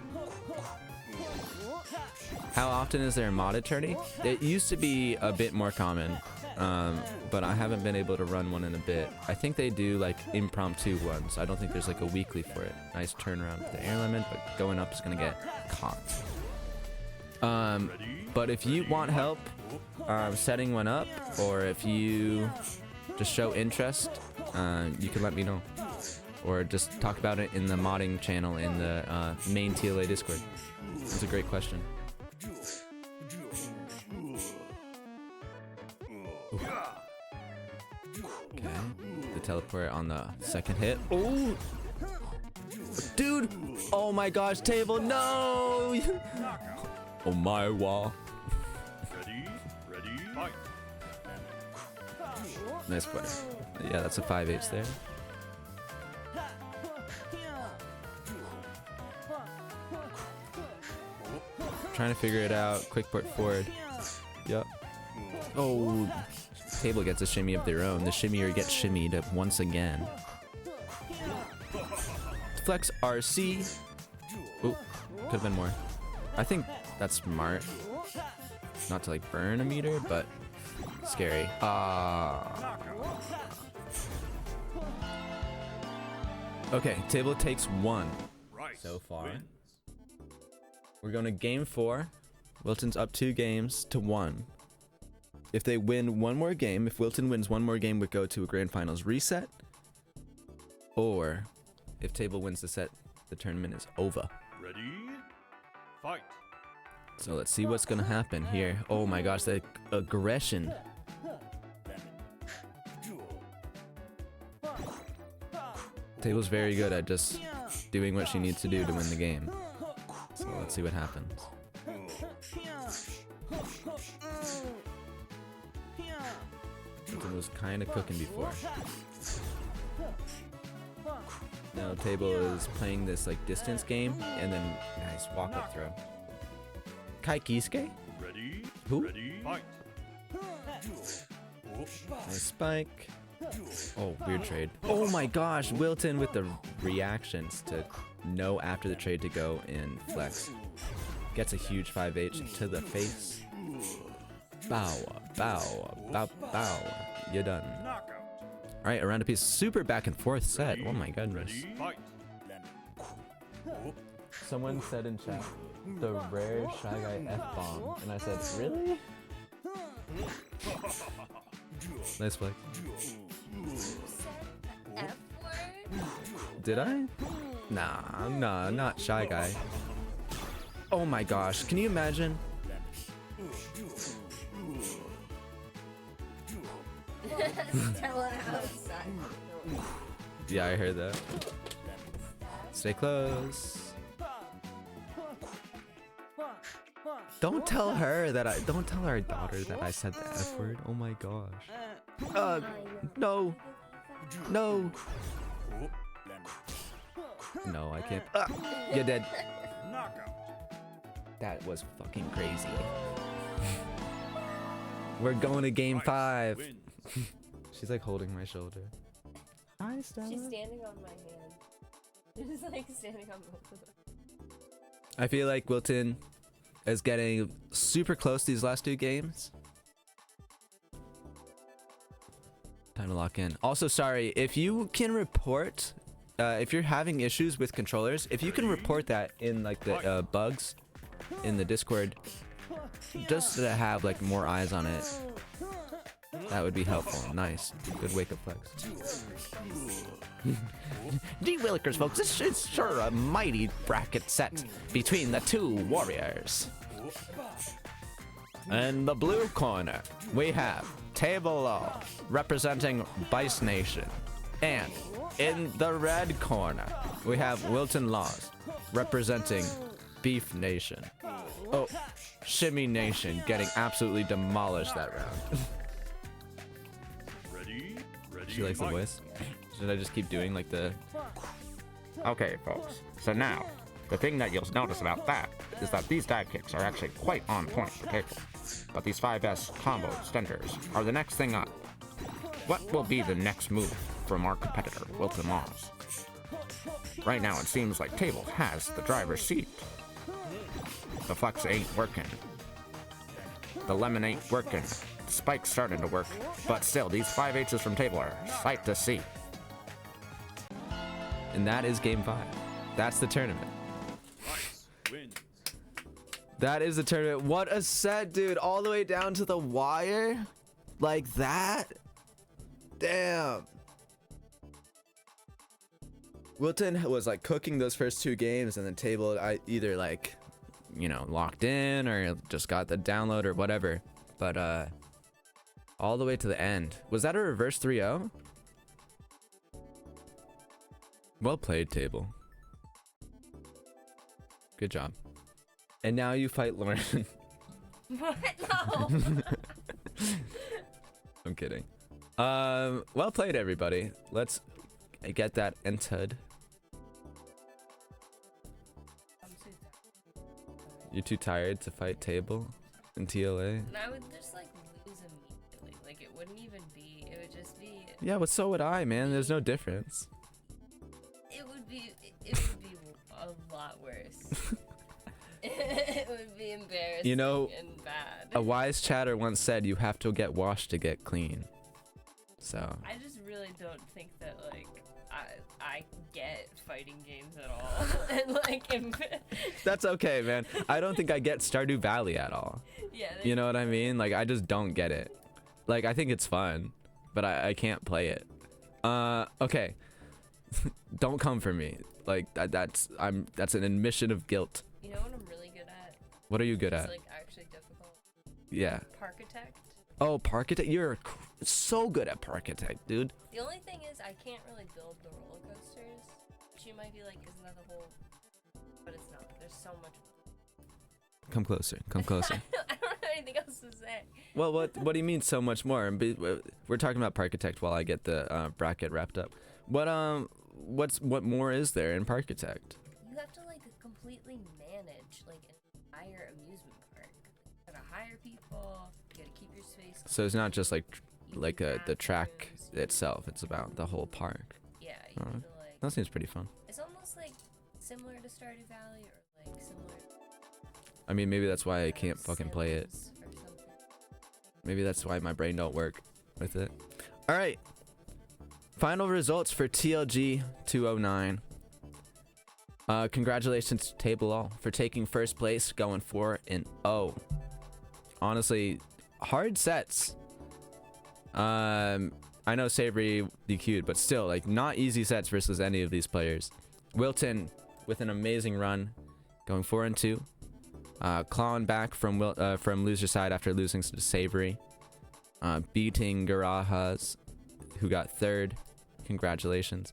How often is there a modded tourney? It used to be a bit more common, but I haven't been able to run one in a bit. I think they do like impromptu ones. I don't think there's like a weekly for it. Nice turnaround with the air limit, but going up is gonna get caught. But if you want help setting one up, or if you just show interest, you can let me know. Or just talk about it in the modding channel in the main TLA Discord. That's a great question. Ooh. Okay, the teleport on the second hit. Oh, dude! Oh my gosh, table, no! Oh my wall. Ready, fight. Nice play. Yeah, that's a 5H there. Trying to figure it out. Quick port forward. Yup. Oh, table gets a shimmy of their own. The shimmier gets shimmied once again. Flex RC. Ooh, could have been more. I think that's smart. Not to like burn a meter, but scary. Okay, table takes 1 so far. We're going to game 4. Wilton's up 2 games to 1. If they win one more game, if Wilton wins one more game, we go to a Grand Finals reset. Or if table wins the set, the tournament is over. Ready, fight. So let's see what's gonna happen here. Oh my gosh, the aggression. Table's very good at just doing what she needs to do to win the game. So let's see what happens. Wilton was kind of cooking before. Now table is playing this like distance game and then nice walk up throw. Kai Kisuke? Ready, Who? ready, fight. Nice spike. Oh, weird trade. Oh my gosh, Wilton with the reactions to know after the trade to go in flex. Gets a huge 5H to the face. Bow, bow, bow, bow. You're done. Alright, around a piece. Super back and forth set. Oh my goodness. Ready, fight. Someone said in chat, the rare Shy Guy F-bomb. And I said, really? Nice play. F word? Did I? Nah, not Shy Guy. Oh my gosh, can you imagine? Tell her outside. Yeah, I heard that. Stay close. Don't tell her that don't tell our daughter that I said the F word. Oh my gosh. No. No. No, I can't. You're dead. Knockout. That was fucking crazy. We're going to game 5. Wins. She's like holding my shoulder. Hi, Stella. She's standing on my hand. She's like standing on both of them. I feel like Wilton is getting super close these last 2 games. Time to lock in. Also, sorry, if you can report, if you're having issues with controllers, if you can report that in like the bugs in the Discord, just to have like more eyes on it, that would be helpful. Nice. Good wake up flex. Gee willikers, folks, this is sure a mighty bracket set between the 2 warriors. In the blue corner, we have Table Law, representing Vice Nation. And in the red corner, we have Wilton Laws, representing Beef Nation. Oh, Shimmy Nation getting absolutely demolished that round. Ready? Ready? She likes the fight. voice. Should I just keep doing like the... Okay, folks. So now, the thing that you'll notice about that is that these dive kicks are actually quite on point for table. But these 5S combo extenders are the next thing up. What will be the next move from our competitor, Wilton Laws? Right now, it seems like Table has the driver's seat. The flex ain't working. The lemon ain't working. The spike's starting to work, but still, these 5Hs from Table are sight to see. And that is game 5. That's the tournament. Vice wins. That is the tournament. What a set, dude. All the way down to the wire? Like that? Damn. Wilton was like cooking those first 2 games, and then Table I either like, you know, locked in or just got the download or whatever. But all the way to the end. Was that a reverse 3-0? Well played, Table. Good job. And now you fight Lauren. What? No. I'm kidding. Well played, everybody. Let's get that entered. I'm too tired. You too tired to fight Table in TLA? And I would just like lose immediately. Like it wouldn't even be. It would just be. Yeah, but so would I, man. There's no difference. It would be. It would be a lot worse. It would be embarrassing. You know, and bad. A wise chatter once said you have to get washed to get clean. So. I just really don't think that like I get fighting games at all. And like That's okay, man. I don't think I get Stardew Valley at all. yeah. You know what I mean? Like, I just don't get it. Like, I think it's fun, but I can't play it. Okay. Don't come for me. Like, that's an admission of guilt. You know what I'm really good at? What are you good It's at? like actually difficult. Yeah. Parkitect. Oh, Parkitect. You're so good at Parkitect, dude. The only thing is I can't really build the roller coasters. She might be like, isn't that the whole? But it's not. There's so much. Come closer. Come closer. I don't have anything else to say. Well, what do you mean so much more? We're talking about Parkitect while I get the bracket wrapped up. What more is there in Parkitect? You have to like completely manage like an entire amusement park. You gotta hire people. You gotta keep your space. So it's not just like clean, the track bathrooms. itself. It's about the whole park. Yeah, you Alright. need to like. That seems pretty fun. It's almost like similar to Stardew Valley or like similar. I mean, maybe that's why I can't fucking play it. Sims or something. Maybe that's why my brain don't work with it. All right. Final results for TLG 209. Congratulations to Table All for taking first place, going 4-0. Honestly, hard sets. I know Savory DQ'd, but still, like, not easy sets versus any of these players. Wilton with an amazing run, going 4-2. Clawing back from loser side after losing to Savory. Beating Garajas, who got third. Congratulations.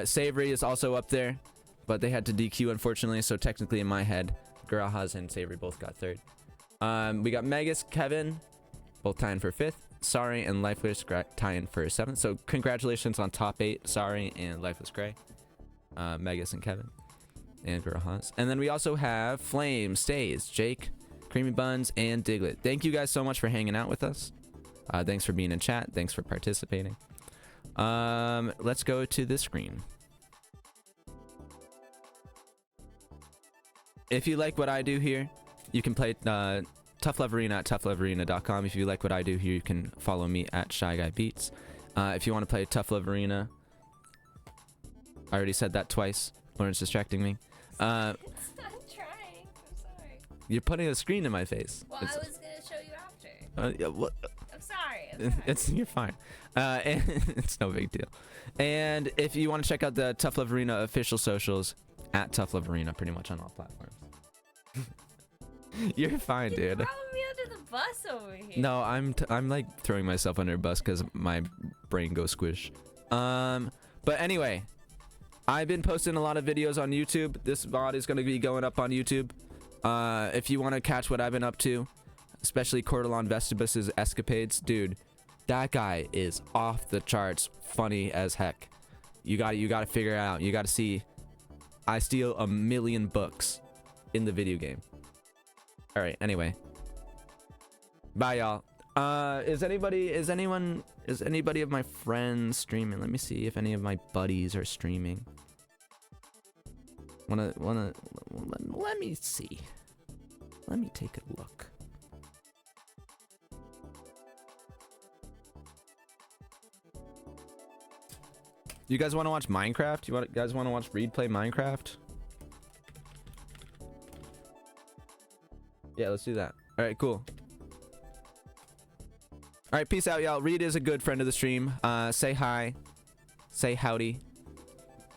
Savory is also up there, but they had to DQ unfortunately, so technically in my head, Garajas and Savory both got third. We got Megas, Kevin, both tying for 5th. Sorry and Lifeless tying for 7th. So congratulations on top 8, Sorry and Lifeless Gray. Megas and Kevin. And Gurahas. And then we also have Flame, Stays, Jake, Creamy Buns, and Diglett. Thank you guys so much for hanging out with us. Thanks for being in chat. Thanks for participating. Let's go to this screen. If you like what I do here, you can play Tough Love Arena at toughlovearena.com. If you like what I do here, you can follow me at Shy Guy Beats. If you want to play Tough Love Arena, I already said that twice. Lauren's distracting me. It's not trying. I'm sorry. You're putting a screen in my face. Well, I was gonna show you after. Yeah, what? I'm sorry. I'm sorry. It's you're fine. And it's no big deal. And if you want to check out the Tough Love Arena official socials, at Tough Love Arena, pretty much on all platforms. You're fine, You're dude. throwing me under the bus over here. No, I'm like throwing myself under a bus because my brain goes squish. But anyway, I've been posting a lot of videos on YouTube. This VOD is going to be going up on YouTube. If you want to catch what I've been up to, especially Cordelon Vestibus's escapades, dude, that guy is off the charts, funny as heck. You got to figure it out. You got to see. I steal 1,000,000 books in the video game. All right. Anyway, bye, y'all. Is anybody of my friends streaming? Let me see if any of my buddies are streaming. Let me see. Let me take a look. You guys want to watch Minecraft? You guys want to watch Reed play Minecraft? Yeah, let's do that. All right, cool. All right, peace out, y'all. Reed is a good friend of the stream. Say hi. Say howdy.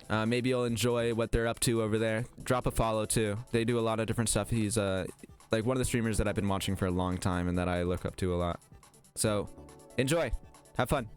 Maybe you'll enjoy what they're up to over there. Drop a follow, too. They do a lot of different stuff. He's like one of the streamers that I've been watching for a long time and that I look up to a lot. So, enjoy. Have fun.